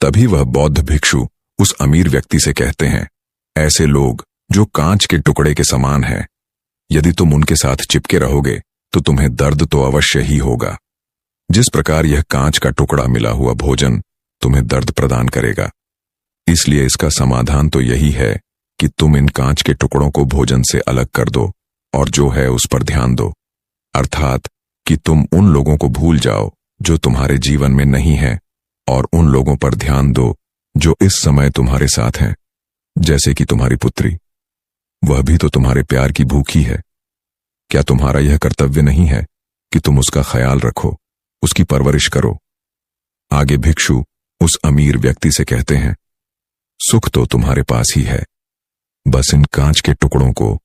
तभी वह बौद्ध भिक्षु उस अमीर व्यक्ति से कहते हैं, ऐसे लोग जो कांच के टुकड़े के समान हैं, यदि तुम उनके साथ चिपके रहोगे तो तुम्हें दर्द तो अवश्य ही होगा, जिस प्रकार यह कांच का टुकड़ा मिला हुआ भोजन तुम्हें दर्द प्रदान करेगा। इसलिए इसका समाधान तो यही है कि तुम इन कांच के टुकड़ों को भोजन से अलग कर दो और जो है उस पर ध्यान दो, अर्थात कि तुम उन लोगों को भूल जाओ जो तुम्हारे जीवन में नहीं है और उन लोगों पर ध्यान दो जो इस समय तुम्हारे साथ हैं, जैसे कि तुम्हारी पुत्री, वह भी तो तुम्हारे प्यार की भूखी है। क्या तुम्हारा यह कर्तव्य नहीं है कि तुम उसका ख्याल रखो, उसकी परवरिश करो? आगे भिक्षु उस अमीर व्यक्ति से कहते हैं, सुख तो तुम्हारे पास ही है, बस इन कांच के टुकड़ों को,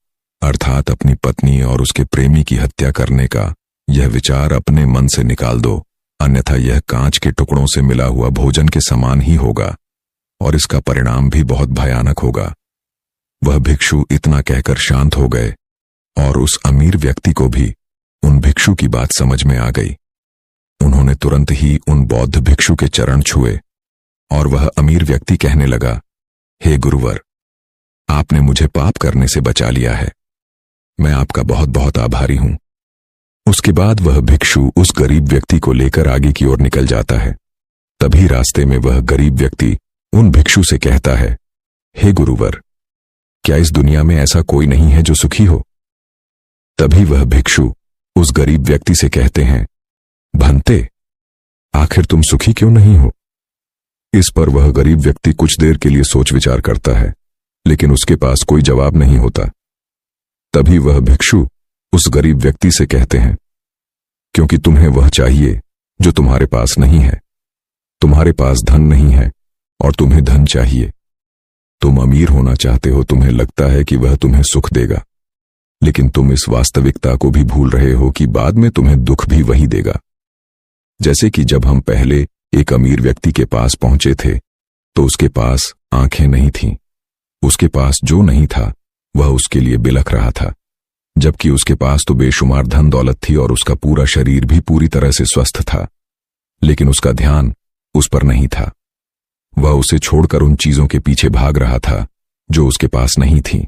अर्थात अपनी पत्नी और उसके प्रेमी की हत्या करने का यह विचार अपने मन से निकाल दो, अन्यथा यह कांच के टुकड़ों से मिला हुआ भोजन के समान ही होगा और इसका परिणाम भी बहुत भयानक होगा। वह भिक्षु इतना कहकर शांत हो गए और उस अमीर व्यक्ति को भी उन भिक्षु की बात समझ में आ गई। उन्होंने तुरंत ही उन बौद्ध भिक्षु के चरण छुए और वह अमीर व्यक्ति कहने लगा, हे गुरुवर, आपने मुझे पाप करने से बचा लिया है, मैं आपका बहुत बहुत आभारी हूं। उसके बाद वह भिक्षु उस गरीब व्यक्ति को लेकर आगे की ओर निकल जाता है। तभी रास्ते में वह गरीब व्यक्ति उन भिक्षु से कहता है, हे गुरुवर, क्या इस दुनिया में ऐसा कोई नहीं है जो सुखी हो? तभी वह भिक्षु उस गरीब व्यक्ति से कहते हैं, भंते, आखिर तुम सुखी क्यों नहीं हो? इस पर वह गरीब व्यक्ति कुछ देर के लिए सोच विचार करता है, लेकिन उसके पास कोई जवाब नहीं होता। तभी वह भिक्षु उस गरीब व्यक्ति से कहते हैं, क्योंकि तुम्हें वह चाहिए जो तुम्हारे पास नहीं है। तुम्हारे पास धन नहीं है और तुम्हें धन चाहिए। तुम अमीर होना चाहते हो, तुम्हें लगता है कि वह तुम्हें सुख देगा, लेकिन तुम इस वास्तविकता को भी भूल रहे हो कि बाद में तुम्हें दुख भी वही देगा। जैसे कि जब हम पहले एक अमीर व्यक्ति के पास पहुंचे थे तो उसके पास आंखें नहीं थीं। उसके पास जो नहीं था वह उसके लिए बिलख रहा था, जबकि उसके पास तो बेशुमार धन दौलत थी और उसका पूरा शरीर भी पूरी तरह से स्वस्थ था, लेकिन उसका ध्यान उस पर नहीं था। वह उसे छोड़कर उन चीजों के पीछे भाग रहा था जो उसके पास नहीं थीं।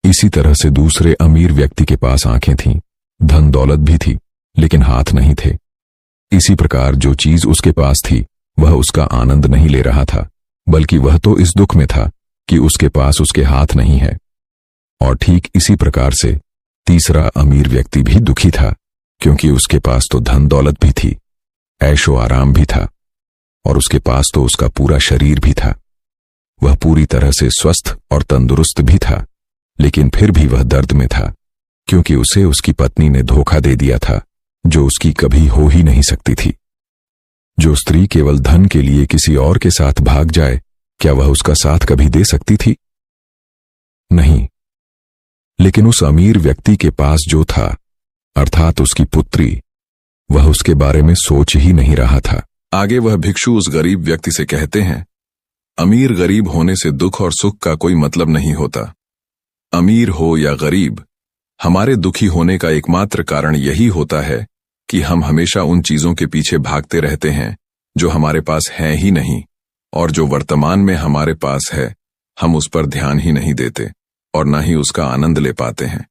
इसी तरह से दूसरे अमीर व्यक्ति के पास आंखें थीं, धन दौलत भी थी, लेकिन हाथ नहीं थे। इसी प्रकार जो चीज उसके पास थी वह उसका आनंद नहीं ले रहा था, बल्कि वह तो इस दुख में था कि उसके पास उसके हाथ नहीं है। और ठीक इसी प्रकार से तीसरा अमीर व्यक्ति भी दुखी था, क्योंकि उसके पास तो धन दौलत भी थी, ऐशो आराम भी था, और उसके पास तो उसका पूरा शरीर भी था। वह पूरी तरह से स्वस्थ और तंदुरुस्त भी था, लेकिन फिर भी वह दर्द में था, क्योंकि उसे उसकी पत्नी ने धोखा दे दिया था, जो उसकी कभी हो ही नहीं सकती थी। जो स्त्री केवल धन के लिए किसी और के साथ भाग जाए, क्या वह उसका साथ कभी दे सकती थी? नहीं। लेकिन उस अमीर व्यक्ति के पास जो था, अर्थात उसकी पुत्री, वह उसके बारे में सोच ही नहीं रहा था। आगे वह भिक्षु उस गरीब व्यक्ति से कहते हैं, अमीर गरीब होने से दुख और सुख का कोई मतलब नहीं होता। अमीर हो या गरीब, हमारे दुखी होने का एकमात्र कारण यही होता है कि हम हमेशा उन चीजों के पीछे भागते रहते हैं जो हमारे पास हैं ही नहीं, और जो वर्तमान में हमारे पास है हम उस पर ध्यान ही नहीं देते और न ही उसका आनंद ले पाते हैं।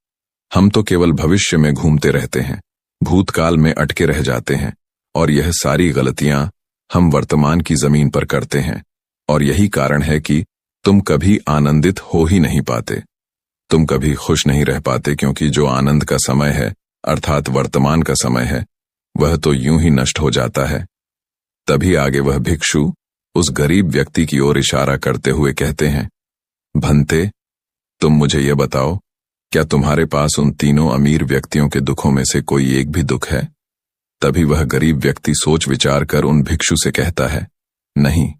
हम तो केवल भविष्य में घूमते रहते हैं, भूतकाल में अटके रह जाते हैं, और यह सारी गलतियां हम वर्तमान की जमीन पर करते हैं। और यही कारण है कि तुम कभी आनंदित हो ही नहीं पाते, तुम कभी खुश नहीं रह पाते, क्योंकि जो आनंद का समय है, अर्थात वर्तमान का समय है, वह तो यूं ही नष्ट हो जाता है। तभी आगे वह भिक्षु उस गरीब व्यक्ति की ओर इशारा करते हुए कहते हैं, भंते, तुम मुझे यह बताओ, क्या तुम्हारे पास उन तीनों अमीर व्यक्तियों के दुखों में से कोई एक भी दुख है? तभी वह गरीब व्यक्ति सोच विचार कर उन भिक्षु से कहता है, नहीं,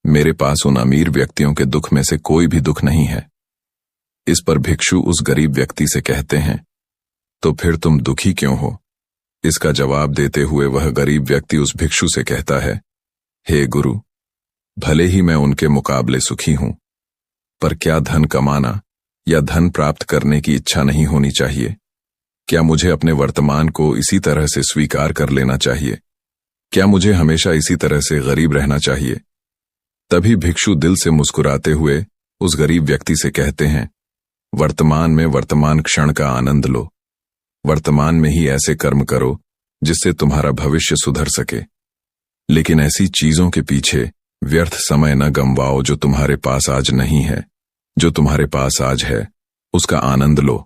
मेरे पास उन अमीर व्यक्तियों के दुख में से कोई भी दुख नहीं है। इस पर भिक्षु उस गरीब व्यक्ति से कहते हैं, तो फिर तुम दुखी क्यों हो? इसका जवाब देते हुए वह गरीब व्यक्ति उस भिक्षु से कहता है, हे गुरु, भले ही मैं उनके मुकाबले सुखी हूं, पर क्या धन कमाना या धन प्राप्त करने की इच्छा नहीं होनी चाहिए? क्या मुझे अपने वर्तमान को इसी तरह से स्वीकार कर लेना चाहिए? क्या मुझे हमेशा इसी तरह से गरीब रहना चाहिए? तभी भिक्षु दिल से मुस्कुराते हुए उस गरीब व्यक्ति से कहते हैं, वर्तमान में वर्तमान क्षण का आनंद लो। वर्तमान में ही ऐसे कर्म करो जिससे तुम्हारा भविष्य सुधर सके, लेकिन ऐसी चीजों के पीछे व्यर्थ समय न गंवाओ जो तुम्हारे पास आज नहीं है। जो तुम्हारे पास आज है उसका आनंद लो,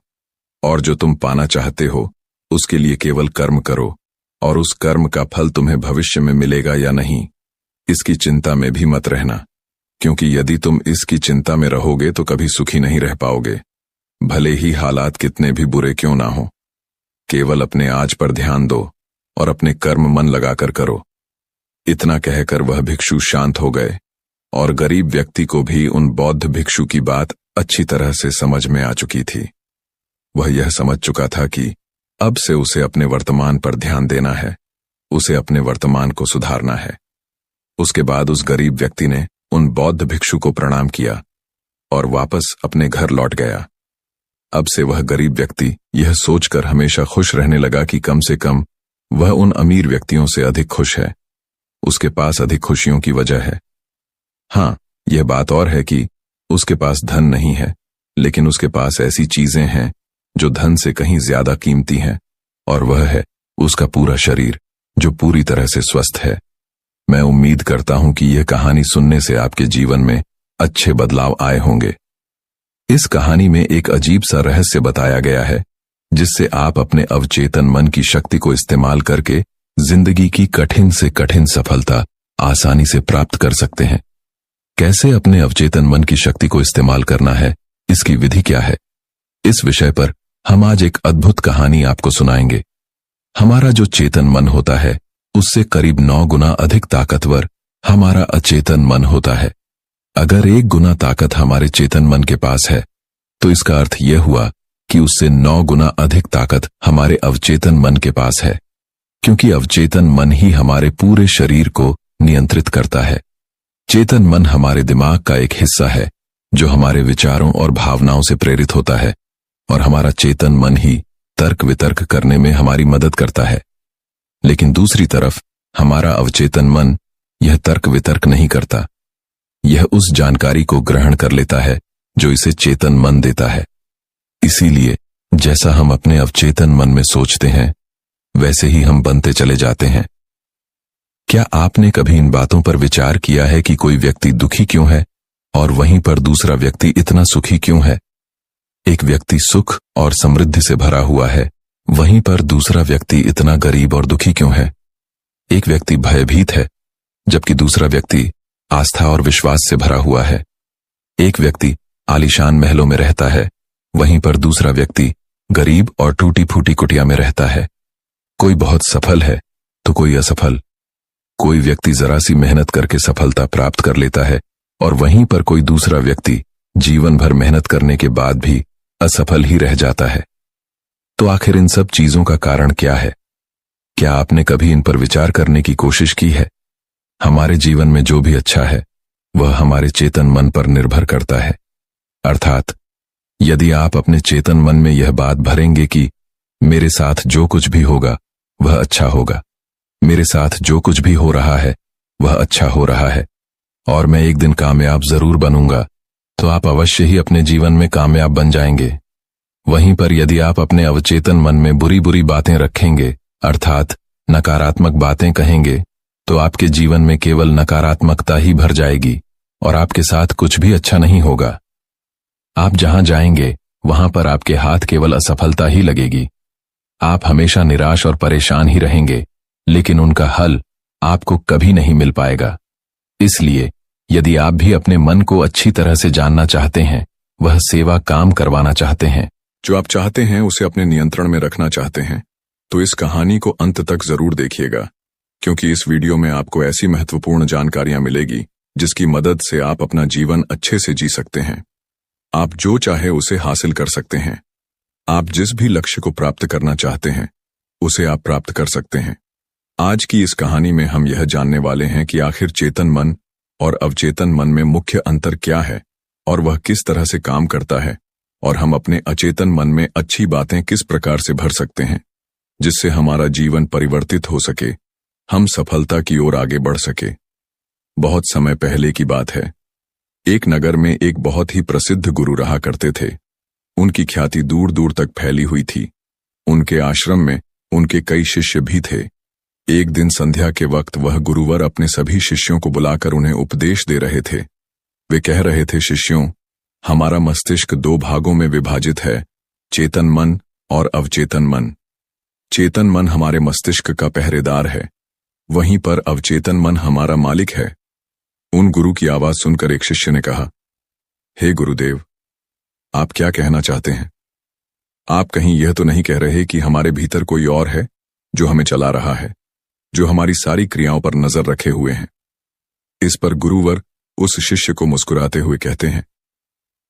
और जो तुम पाना चाहते हो उसके लिए केवल कर्म करो, और उस कर्म का फल तुम्हें भविष्य में मिलेगा या नहीं, इसकी चिंता में भी मत रहना, क्योंकि यदि तुम इसकी चिंता में रहोगे तो कभी सुखी नहीं रह पाओगे, भले ही हालात कितने भी बुरे क्यों ना हो। केवल अपने आज पर ध्यान दो और अपने कर्म मन लगाकर करो। इतना कहकर वह भिक्षु शांत हो गए, और गरीब व्यक्ति को भी उन बौद्ध भिक्षु की बात अच्छी तरह से समझ में आ चुकी थी। वह यह समझ चुका था कि अब से उसे अपने वर्तमान पर ध्यान देना है, उसे अपने वर्तमान को सुधारना है। उसके बाद उस गरीब व्यक्ति ने उन बौद्ध भिक्षु को प्रणाम किया और वापस अपने घर लौट गया। अब से वह गरीब व्यक्ति यह सोचकर हमेशा खुश रहने लगा कि कम से कम वह उन अमीर व्यक्तियों से अधिक खुश है, उसके पास अधिक खुशियों की वजह है। हाँ, यह बात और है कि उसके पास धन नहीं है, लेकिन उसके पास ऐसी चीजें हैं जो धन से कहीं ज्यादा कीमती हैं, और वह है उसका पूरा शरीर जो पूरी तरह से स्वस्थ है। मैं उम्मीद करता हूं कि यह कहानी सुनने से आपके जीवन में अच्छे बदलाव आए होंगे। इस कहानी में एक अजीब सा रहस्य बताया गया है जिससे आप अपने अवचेतन मन की शक्ति को इस्तेमाल करके जिंदगी की कठिन से कठिन सफलता आसानी से प्राप्त कर सकते हैं। कैसे अपने अवचेतन मन की शक्ति को इस्तेमाल करना है, इसकी विधि क्या है, इस विषय पर हम आज एक अद्भुत कहानी आपको सुनाएंगे। हमारा जो चेतन मन होता है उससे करीब 9 गुना अधिक ताकतवर हमारा अचेतन मन होता है। अगर 1 गुना ताकत हमारे चेतन मन के पास है तो इसका अर्थ यह हुआ कि उससे 9 गुना अधिक ताकत हमारे अवचेतन मन के पास है, क्योंकि अवचेतन मन ही हमारे पूरे शरीर को नियंत्रित करता है। चेतन मन हमारे दिमाग का एक हिस्सा है जो हमारे विचारों और भावनाओं से प्रेरित होता है, और हमारा चेतन मन ही तर्क वितर्क करने में हमारी मदद करता है। लेकिन दूसरी तरफ हमारा अवचेतन मन यह तर्क वितर्क नहीं करता। यह उस जानकारी को ग्रहण कर लेता है जो इसे चेतन मन देता है। इसीलिए जैसा हम अपने अवचेतन मन में सोचते हैं वैसे ही हम बनते चले जाते हैं। क्या आपने कभी इन बातों पर विचार किया है कि कोई व्यक्ति दुखी क्यों है और वहीं पर दूसरा व्यक्ति इतना सुखी क्यों है? एक व्यक्ति सुख और समृद्धि से भरा हुआ है, वहीं पर दूसरा व्यक्ति इतना गरीब और दुखी क्यों है? एक व्यक्ति भयभीत है जबकि दूसरा व्यक्ति आस्था और विश्वास से भरा हुआ है। एक व्यक्ति आलीशान महलों में रहता है, वहीं पर दूसरा व्यक्ति गरीब और टूटी फूटी कुटिया में रहता है। कोई बहुत सफल है तो कोई असफल। कोई व्यक्ति जरा सी मेहनत करके सफलता प्राप्त कर लेता है और वहीं पर कोई दूसरा व्यक्ति जीवन भर मेहनत करने के बाद भी असफल ही रह जाता है। तो आखिर इन सब चीजों का कारण क्या है? क्या आपने कभी इन पर विचार करने की कोशिश की है? हमारे जीवन में जो भी अच्छा है वह हमारे चेतन मन पर निर्भर करता है। अर्थात यदि आप अपने चेतन मन में यह बात भरेंगे कि मेरे साथ जो कुछ भी होगा वह अच्छा होगा, मेरे साथ जो कुछ भी हो रहा है वह अच्छा हो रहा है, और मैं एक दिन कामयाब जरूर बनूंगा, तो आप अवश्य ही अपने जीवन में कामयाब बन जाएंगे। वहीं पर यदि आप अपने अवचेतन मन में बुरी बुरी बातें रखेंगे, अर्थात नकारात्मक बातें कहेंगे, तो आपके जीवन में केवल नकारात्मकता ही भर जाएगी और आपके साथ कुछ भी अच्छा नहीं होगा। आप जहां जाएंगे वहां पर आपके हाथ केवल असफलता ही लगेगी। आप हमेशा निराश और परेशान ही रहेंगे, लेकिन उनका हल आपको कभी नहीं मिल पाएगा। इसलिए यदि आप भी अपने मन को अच्छी तरह से जानना चाहते हैं, वह सेवा काम करवाना चाहते हैं, जो आप चाहते हैं उसे अपने नियंत्रण में रखना चाहते हैं, तो इस कहानी को अंत तक जरूर देखिएगा, क्योंकि इस वीडियो में आपको ऐसी महत्वपूर्ण जानकारियां मिलेगी जिसकी मदद से आप अपना जीवन अच्छे से जी सकते हैं। आप जो चाहे उसे हासिल कर सकते हैं। आप जिस भी लक्ष्य को प्राप्त करना चाहते हैं उसे आप प्राप्त कर सकते हैं। आज की इस कहानी में हम यह जानने वाले हैं कि आखिर चेतन मन और अवचेतन मन में मुख्य अंतर क्या है और वह किस तरह से काम करता है, और हम अपने अचेतन मन में अच्छी बातें किस प्रकार से भर सकते हैं जिससे हमारा जीवन परिवर्तित हो सके, हम सफलता की ओर आगे बढ़ सके। बहुत समय पहले की बात है। एक नगर में एक बहुत ही प्रसिद्ध गुरु रहा करते थे। उनकी ख्याति दूर दूर तक फैली हुई थी। उनके आश्रम में उनके कई शिष्य भी थे। एक दिन संध्या के वक्त वह गुरुवर अपने सभी शिष्यों को बुलाकर उन्हें उपदेश दे रहे थे। वे कह रहे थे, शिष्यों, हमारा मस्तिष्क 2 भागों में विभाजित है, चेतन मन और अवचेतन मन। चेतन मन हमारे मस्तिष्क का पहरेदार है, वहीं पर अवचेतन मन हमारा मालिक है। उन गुरु की आवाज सुनकर एक शिष्य ने कहा, हे गुरुदेव, आप क्या कहना चाहते हैं? आप कहीं यह तो नहीं कह रहे कि हमारे भीतर कोई और है जो हमें चला रहा है, जो हमारी सारी क्रियाओं पर नजर रखे हुए हैं? इस पर गुरुवर उस शिष्य को मुस्कुराते हुए कहते हैं,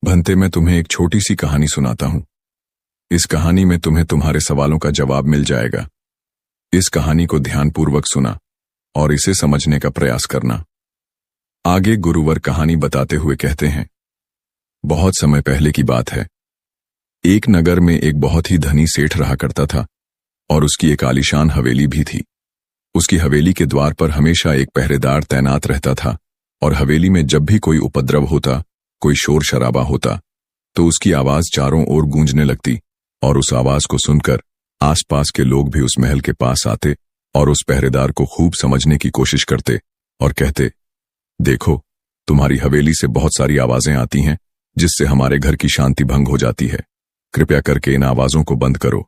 भंते, मैं तुम्हें एक छोटी सी कहानी सुनाता हूं। इस कहानी में तुम्हें तुम्हारे सवालों का जवाब मिल जाएगा। इस कहानी को ध्यानपूर्वक सुना और इसे समझने का प्रयास करना। आगे गुरुवर कहानी बताते हुए कहते हैं, बहुत समय पहले की बात है। एक नगर में एक बहुत ही धनी सेठ रहा करता था और उसकी एक आलीशान हवेली भी थी। उसकी हवेली के द्वार पर हमेशा एक पहरेदार तैनात रहता था और हवेली में जब भी कोई उपद्रव होता, कोई शोर शराबा होता, तो उसकी आवाज चारों ओर गूंजने लगती और उस आवाज को सुनकर आसपास के लोग भी उस महल के पास आते और उस पहरेदार को खूब समझने की कोशिश करते और कहते, देखो, तुम्हारी हवेली से बहुत सारी आवाजें आती हैं जिससे हमारे घर की शांति भंग हो जाती है। कृपया करके इन आवाजों को बंद करो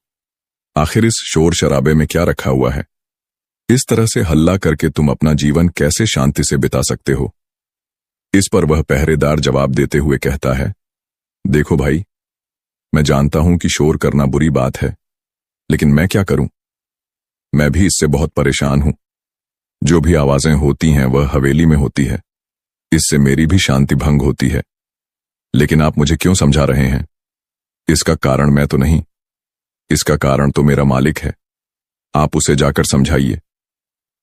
आखिर इस शोर शराबे में क्या रखा हुआ है? इस तरह से हल्ला करके तुम अपना जीवन कैसे शांति से बिता सकते हो? इस पर वह पहरेदार जवाब देते हुए कहता है, देखो भाई, मैं जानता हूं कि शोर करना बुरी बात है, लेकिन मैं क्या करूं? मैं भी इससे बहुत परेशान हूं। जो भी आवाजें होती हैं वह हवेली में होती है। इससे मेरी भी शांति भंग होती है। लेकिन आप मुझे क्यों समझा रहे हैं? इसका कारण मैं तो नहीं, इसका कारण तो मेरा मालिक है। आप उसे जाकर समझाइए।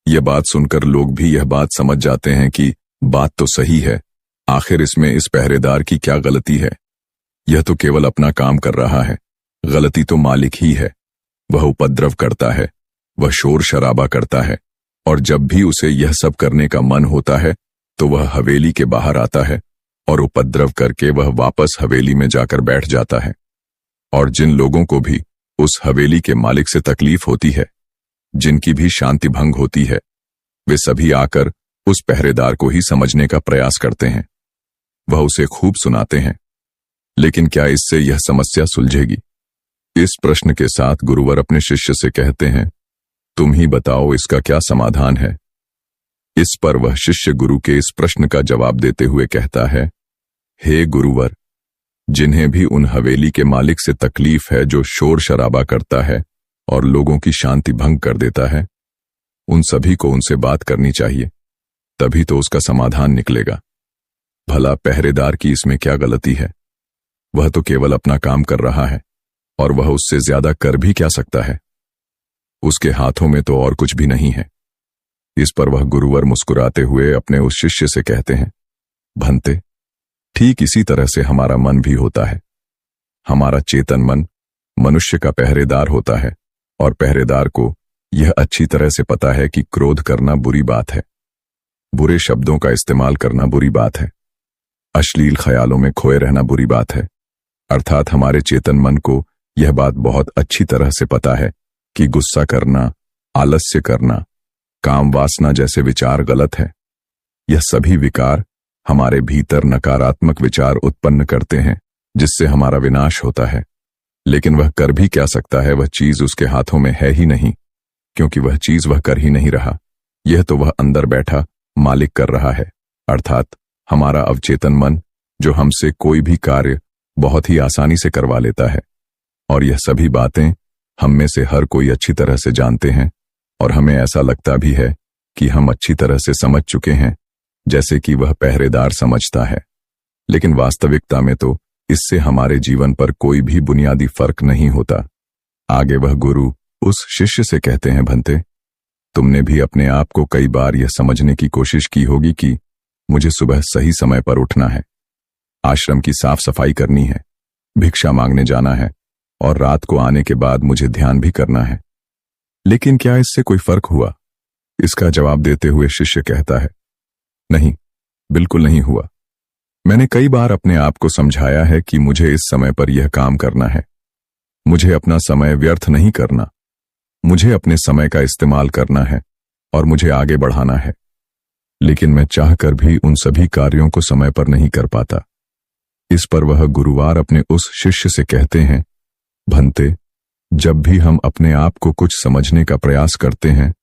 यह बात सुनकर लोग भी यह बात समझ जाते हैं कि बात तो सही है। आखिर इसमें इस पहरेदार की क्या गलती है? यह तो केवल अपना काम कर रहा है। गलती तो मालिक ही है। वह उपद्रव करता है, वह शोर शराबा करता है, और जब भी उसे यह सब करने का मन होता है तो वह हवेली के बाहर आता है और उपद्रव करके वह वापस हवेली में जाकर बैठ जाता है। और जिन लोगों को भी उस हवेली के मालिक से तकलीफ होती है, जिनकी भी शांति भंग होती है, वे सभी आकर उस पहरेदार को ही समझने का प्रयास करते हैं। वह उसे खूब सुनाते हैं। लेकिन क्या इससे यह समस्या सुलझेगी? इस प्रश्न के साथ गुरुवर अपने शिष्य से कहते हैं, तुम ही बताओ इसका क्या समाधान है? इस पर वह शिष्य गुरु के इस प्रश्न का जवाब देते हुए कहता है, हे गुरुवर, जिन्हें भी उन हवेली के मालिक से तकलीफ है जो शोर शराबा करता है और लोगों की शांति भंग कर देता है, उन सभी को उनसे बात करनी चाहिए, तभी तो उसका समाधान निकलेगा। भला पहरेदार की इसमें क्या गलती है? वह तो केवल अपना काम कर रहा है, और वह उससे ज्यादा कर भी क्या सकता है? उसके हाथों में तो और कुछ भी नहीं है। इस पर वह गुरुवर मुस्कुराते हुए अपने उस शिष्य से कहते हैं, भंते, ठीक इसी तरह से हमारा मन भी होता है। हमारा चेतन मन मनुष्य का पहरेदार होता है, और पहरेदार को यह अच्छी तरह से पता है कि क्रोध करना बुरी बात है, बुरे शब्दों का इस्तेमाल करना बुरी बात है, अश्लील ख्यालों में खोए रहना बुरी बात है। अर्थात हमारे चेतन मन को यह बात बहुत अच्छी तरह से पता है कि गुस्सा करना, आलस्य करना, काम वासना जैसे विचार गलत है। यह सभी विकार हमारे भीतर नकारात्मक विचार उत्पन्न करते हैं, जिससे हमारा विनाश होता है। लेकिन वह कर भी क्या सकता है? वह चीज उसके हाथों में है ही नहीं, क्योंकि वह चीज वह कर ही नहीं रहा। यह तो वह अंदर बैठा मालिक कर रहा है, अर्थात हमारा अवचेतन मन, जो हमसे कोई भी कार्य बहुत ही आसानी से करवा लेता है। और यह सभी बातें हम में से हर कोई अच्छी तरह से जानते हैं, और हमें ऐसा लगता भी है कि हम अच्छी तरह से समझ चुके हैं, जैसे कि वह पहरेदार समझता है। लेकिन वास्तविकता में तो इससे हमारे जीवन पर कोई भी बुनियादी फर्क नहीं होता। आगे वह गुरु उस शिष्य से कहते हैं, भंते, तुमने भी अपने आप को कई बार यह समझने की कोशिश की होगी कि मुझे सुबह सही समय पर उठना है, आश्रम की साफ सफाई करनी है, भिक्षा मांगने जाना है, और रात को आने के बाद मुझे ध्यान भी करना है। लेकिन क्या इससे कोई फर्क हुआ? इसका जवाब देते हुए शिष्य कहता है, नहीं, बिल्कुल नहीं हुआ। मैंने कई बार अपने आप को समझाया है कि मुझे इस समय पर यह काम करना है, मुझे अपना समय व्यर्थ नहीं करना, मुझे अपने समय का इस्तेमाल करना है और मुझे आगे बढ़ाना है। लेकिन मैं चाहकर भी उन सभी कार्यों को समय पर नहीं कर पाता। इस पर वह गुरुवार अपने उस शिष्य से कहते हैं, भंते, जब भी हम अपने आप को कुछ समझने का प्रयास करते हैं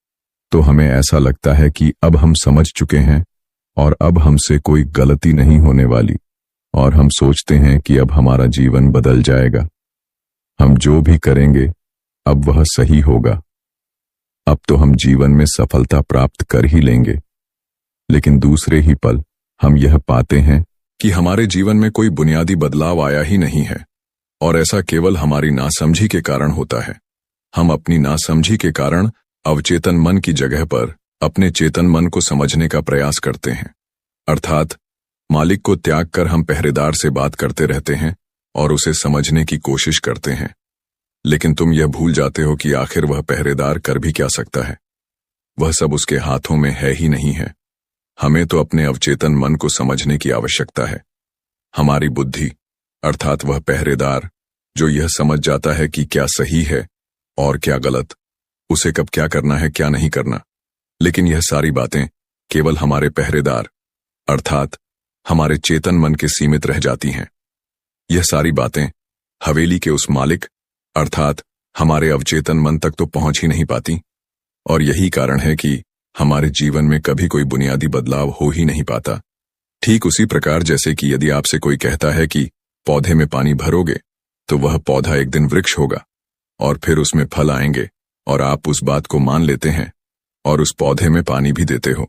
तो हमें ऐसा लगता है कि अब हम समझ चुके हैं और अब हमसे कोई गलती नहीं होने वाली, और हम सोचते हैं कि अब हमारा जीवन बदल जाएगा, हम जो भी करेंगे अब वह सही होगा, अब तो हम जीवन में सफलता प्राप्त कर ही लेंगे। लेकिन दूसरे ही पल हम यह पाते हैं कि हमारे जीवन में कोई बुनियादी बदलाव आया ही नहीं है, और ऐसा केवल हमारी नासमझी के कारण होता है। हम अपनी नासमझी के कारण अवचेतन मन की जगह पर अपने चेतन मन को समझने का प्रयास करते हैं, अर्थात मालिक को त्याग कर हम पहरेदार से बात करते रहते हैं और उसे समझने की कोशिश करते हैं। लेकिन तुम यह भूल जाते हो कि आखिर वह पहरेदार कर भी क्या सकता है? वह सब उसके हाथों में है ही नहीं है। हमें तो अपने अवचेतन मन को समझने की आवश्यकता है। हमारी बुद्धि, अर्थात वह पहरेदार जो यह समझ जाता है कि क्या सही है और क्या गलत, उसे कब क्या करना है क्या नहीं करना। लेकिन यह सारी बातें केवल हमारे पहरेदार, अर्थात हमारे चेतन मन के सीमित रह जाती हैं। यह सारी बातें हवेली के उस मालिक, अर्थात हमारे अवचेतन मन तक तो पहुंच ही नहीं पाती। और यही कारण है कि हमारे जीवन में कभी कोई बुनियादी बदलाव हो ही नहीं पाता। ठीक उसी प्रकार जैसे कि यदि आपसे कोई कहता है कि पौधे में पानी भरोगे तो वह पौधा एक दिन वृक्ष होगा और फिर उसमें फल आएंगे, और आप उस बात को मान लेते हैं और उस पौधे में पानी भी देते हो।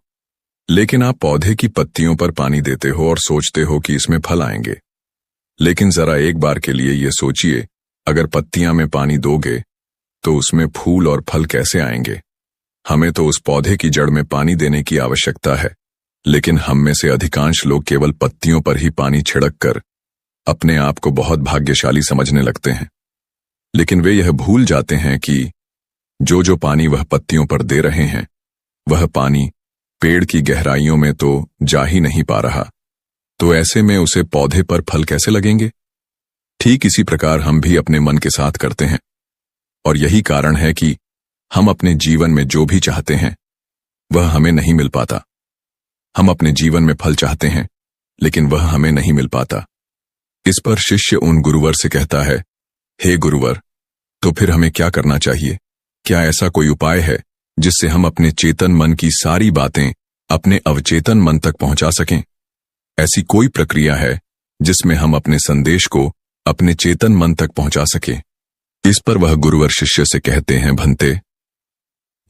लेकिन आप पौधे की पत्तियों पर पानी देते हो और सोचते हो कि इसमें फल आएंगे। लेकिन जरा एक बार के लिए ये सोचिए, अगर पत्तियां में पानी दोगे तो उसमें फूल और फल कैसे आएंगे? हमें तो उस पौधे की जड़ में पानी देने की आवश्यकता है, लेकिन हम में से अधिकांश लोग केवल पत्तियों पर ही पानी छिड़क कर अपने आप को बहुत भाग्यशाली समझने लगते हैं। लेकिन वे यह भूल जाते हैं कि जो पानी वह पत्तियों पर दे रहे हैं, वह पानी पेड़ की गहराइयों में तो जा ही नहीं पा रहा। तो ऐसे में उसे पौधे पर फल कैसे लगेंगे? ठीक इसी प्रकार हम भी अपने मन के साथ करते हैं, और यही कारण है कि हम अपने जीवन में जो भी चाहते हैं वह हमें नहीं मिल पाता। हम अपने जीवन में फल चाहते हैं, लेकिन वह हमें नहीं मिल पाता। इस पर शिष्य उन गुरुवर से कहता है, हे गुरुवर, तो फिर हमें क्या करना चाहिए? क्या ऐसा कोई उपाय है जिससे हम अपने चेतन मन की सारी बातें अपने अवचेतन मन तक पहुंचा सकें? ऐसी कोई प्रक्रिया है जिसमें हम अपने संदेश को अपने चेतन मन तक पहुंचा सकें? इस पर वह गुरुवर शिष्य से कहते हैं, भंते,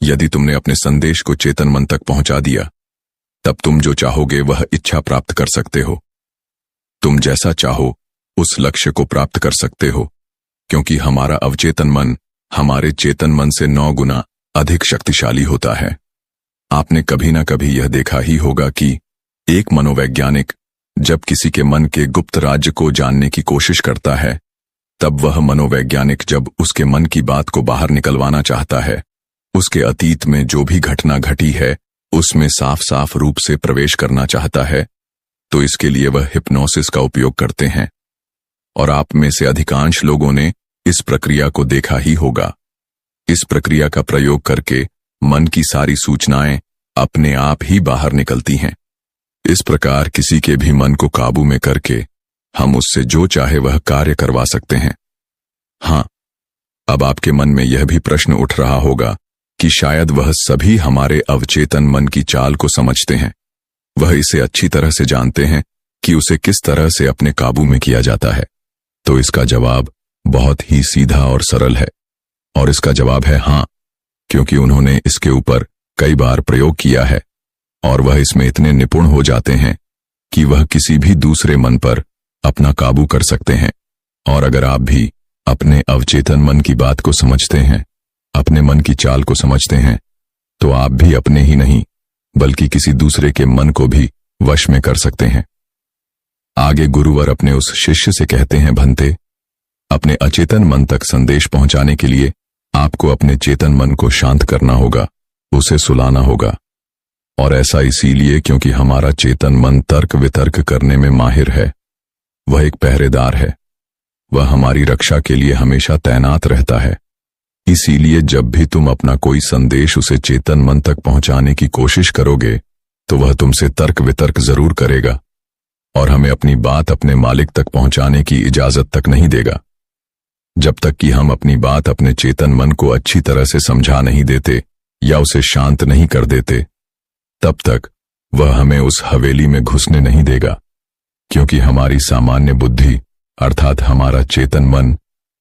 यदि तुमने अपने संदेश को चेतन मन तक पहुंचा दिया, तब तुम जो चाहोगे वह इच्छा प्राप्त कर सकते हो। तुम जैसा चाहो उस लक्ष्य को प्राप्त कर सकते हो, क्योंकि हमारा अवचेतन मन हमारे चेतन मन से 9 गुना अधिक शक्तिशाली होता है। आपने कभी ना कभी यह देखा ही होगा कि एक मनोवैज्ञानिक जब किसी के मन के गुप्त राज्य को जानने की कोशिश करता है, तब वह मनोवैज्ञानिक जब उसके मन की बात को बाहर निकलवाना चाहता है, उसके अतीत में जो भी घटना घटी है उसमें साफ साफ रूप से प्रवेश करना चाहता है, तो इसके लिए वह हिप्नोसिस का उपयोग करते हैं। और आप में से अधिकांश लोगों ने इस प्रक्रिया को देखा ही होगा। इस प्रक्रिया का प्रयोग करके मन की सारी सूचनाएं अपने आप ही बाहर निकलती हैं। इस प्रकार किसी के भी मन को काबू में करके हम उससे जो चाहे वह कार्य करवा सकते हैं। हाँ, अब आपके मन में यह भी प्रश्न उठ रहा होगा कि शायद वह सभी हमारे अवचेतन मन की चाल को समझते हैं, वह इसे अच्छी तरह से जानते हैं कि उसे किस तरह से अपने काबू में किया जाता है। तो इसका जवाब बहुत ही सीधा और सरल है, और इसका जवाब है हाँ, क्योंकि उन्होंने इसके ऊपर कई बार प्रयोग किया है और वह इसमें इतने निपुण हो जाते हैं कि वह किसी भी दूसरे मन पर अपना काबू कर सकते हैं। और अगर आप भी अपने अवचेतन मन की बात को समझते हैं, अपने मन की चाल को समझते हैं, तो आप भी अपने ही नहीं बल्कि किसी दूसरे के मन को भी वश में कर सकते हैं। आगे गुरुवर अपने उस शिष्य से कहते हैं, भंते, अपने अचेतन मन तक संदेश पहुंचाने के लिए आपको अपने चेतन मन को शांत करना होगा, उसे सुलाना होगा। और ऐसा इसीलिए क्योंकि हमारा चेतन मन तर्क वितर्क करने में माहिर है। वह एक पहरेदार है, वह हमारी रक्षा के लिए हमेशा तैनात रहता है। इसीलिए जब भी तुम अपना कोई संदेश उसे चेतन मन तक पहुंचाने की कोशिश करोगे तो वह तुमसे तर्क वितर्क जरूर करेगा और हमें अपनी बात अपने मालिक तक पहुंचाने की इजाजत तक नहीं देगा। जब तक कि हम अपनी बात अपने चेतन मन को अच्छी तरह से समझा नहीं देते या उसे शांत नहीं कर देते, तब तक वह हमें उस हवेली में घुसने नहीं देगा, क्योंकि हमारी सामान्य बुद्धि अर्थात हमारा चेतन मन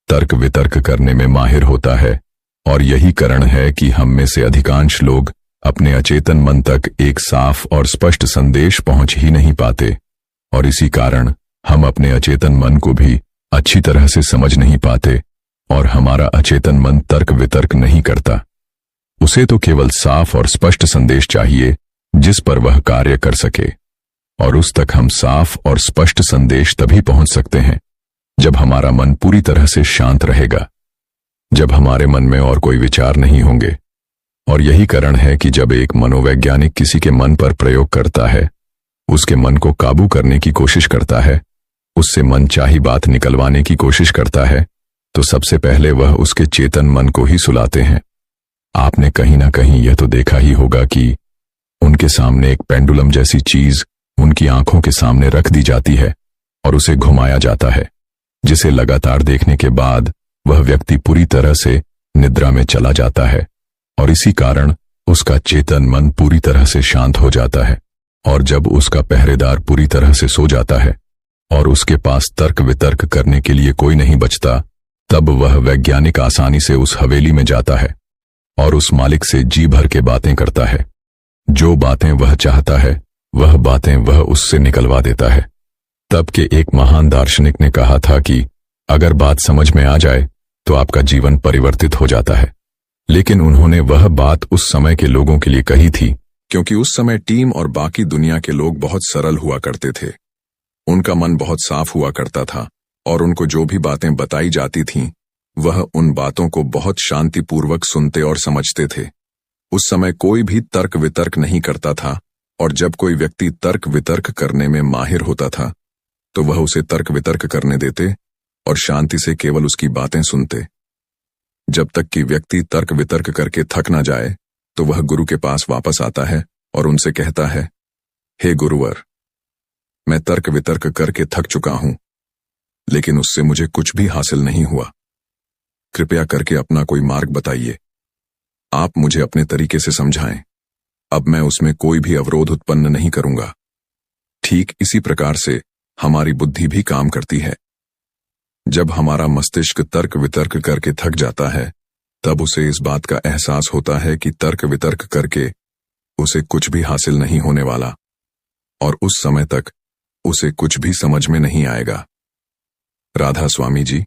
तर्क वितर्क करने में माहिर होता है। और यही कारण है कि हम में से अधिकांश लोग अपने अचेतन मन तक एक साफ और स्पष्ट संदेश पहुंच ही नहीं पाते, और इसी कारण हम अपने अचेतन मन को भी अच्छी तरह से समझ नहीं पाते और हमारा अचेतन मन तर्क वितर्क नहीं करता। उसे तो केवल साफ और स्पष्ट संदेश चाहिए जिस पर वह कार्य कर सके, और उस तक हम साफ और स्पष्ट संदेश तभी पहुंच सकते हैं जब हमारा मन पूरी तरह से शांत रहेगा, जब हमारे मन में और कोई विचार नहीं होंगे। और यही कारण है कि जब एक मनोवैज्ञानिक किसी के मन पर प्रयोग करता है, उसके मन को काबू करने की कोशिश करता है, उससे मनचाही बात निकलवाने की कोशिश करता है, तो सबसे पहले वह उसके चेतन मन को ही सुलाते हैं। आपने कहीं ना कहीं यह तो देखा ही होगा कि उनके सामने एक पेंडुलम जैसी चीज उनकी आंखों के सामने रख दी जाती है और उसे घुमाया जाता है, जिसे लगातार देखने के बाद वह व्यक्ति पूरी तरह से निद्रा में चला जाता है और इसी कारण उसका चेतन मन पूरी तरह से शांत हो जाता है। और जब उसका पहरेदार पूरी तरह से सो जाता है और उसके पास तर्क वितर्क करने के लिए कोई नहीं बचता, तब वह वैज्ञानिक आसानी से उस हवेली में जाता है और उस मालिक से जी भर के बातें करता है। जो बातें वह चाहता है वह बातें वह उससे निकलवा देता है। तब के एक महान दार्शनिक ने कहा था कि अगर बात समझ में आ जाए तो आपका जीवन परिवर्तित हो जाता है। लेकिन उन्होंने वह बात उस समय के लोगों के लिए कही थी, क्योंकि उस समय टीम और बाकी दुनिया के लोग बहुत सरल हुआ करते थे। उनका मन बहुत साफ हुआ करता था और उनको जो भी बातें बताई जाती थीं, वह उन बातों को बहुत शांतिपूर्वक सुनते और समझते थे। उस समय कोई भी तर्क वितर्क नहीं करता था, और जब कोई व्यक्ति तर्क वितर्क करने में माहिर होता था तो वह उसे तर्क वितर्क करने देते और शांति से केवल उसकी बातें सुनते। जब तक कि व्यक्ति तर्क वितर्क करके थक ना जाए तो वह गुरु के पास वापस आता है और उनसे कहता है, हे गुरुवर, मैं तर्क वितर्क करके थक चुका हूं, लेकिन उससे मुझे कुछ भी हासिल नहीं हुआ। कृपया करके अपना कोई मार्ग बताइए। आप मुझे अपने तरीके से समझाएं। अब मैं उसमें कोई भी अवरोध उत्पन्न नहीं करूंगा। ठीक इसी प्रकार से हमारी बुद्धि भी काम करती है। जब हमारा मस्तिष्क तर्क वितर्क करके थक जाता है, तब उसे इस बात का एहसास होता है कि तर्क वितर्क करके उसे कुछ भी हासिल नहीं होने वाला, और उस समय तक उसे कुछ भी समझ में नहीं आएगा। राधा स्वामी जी।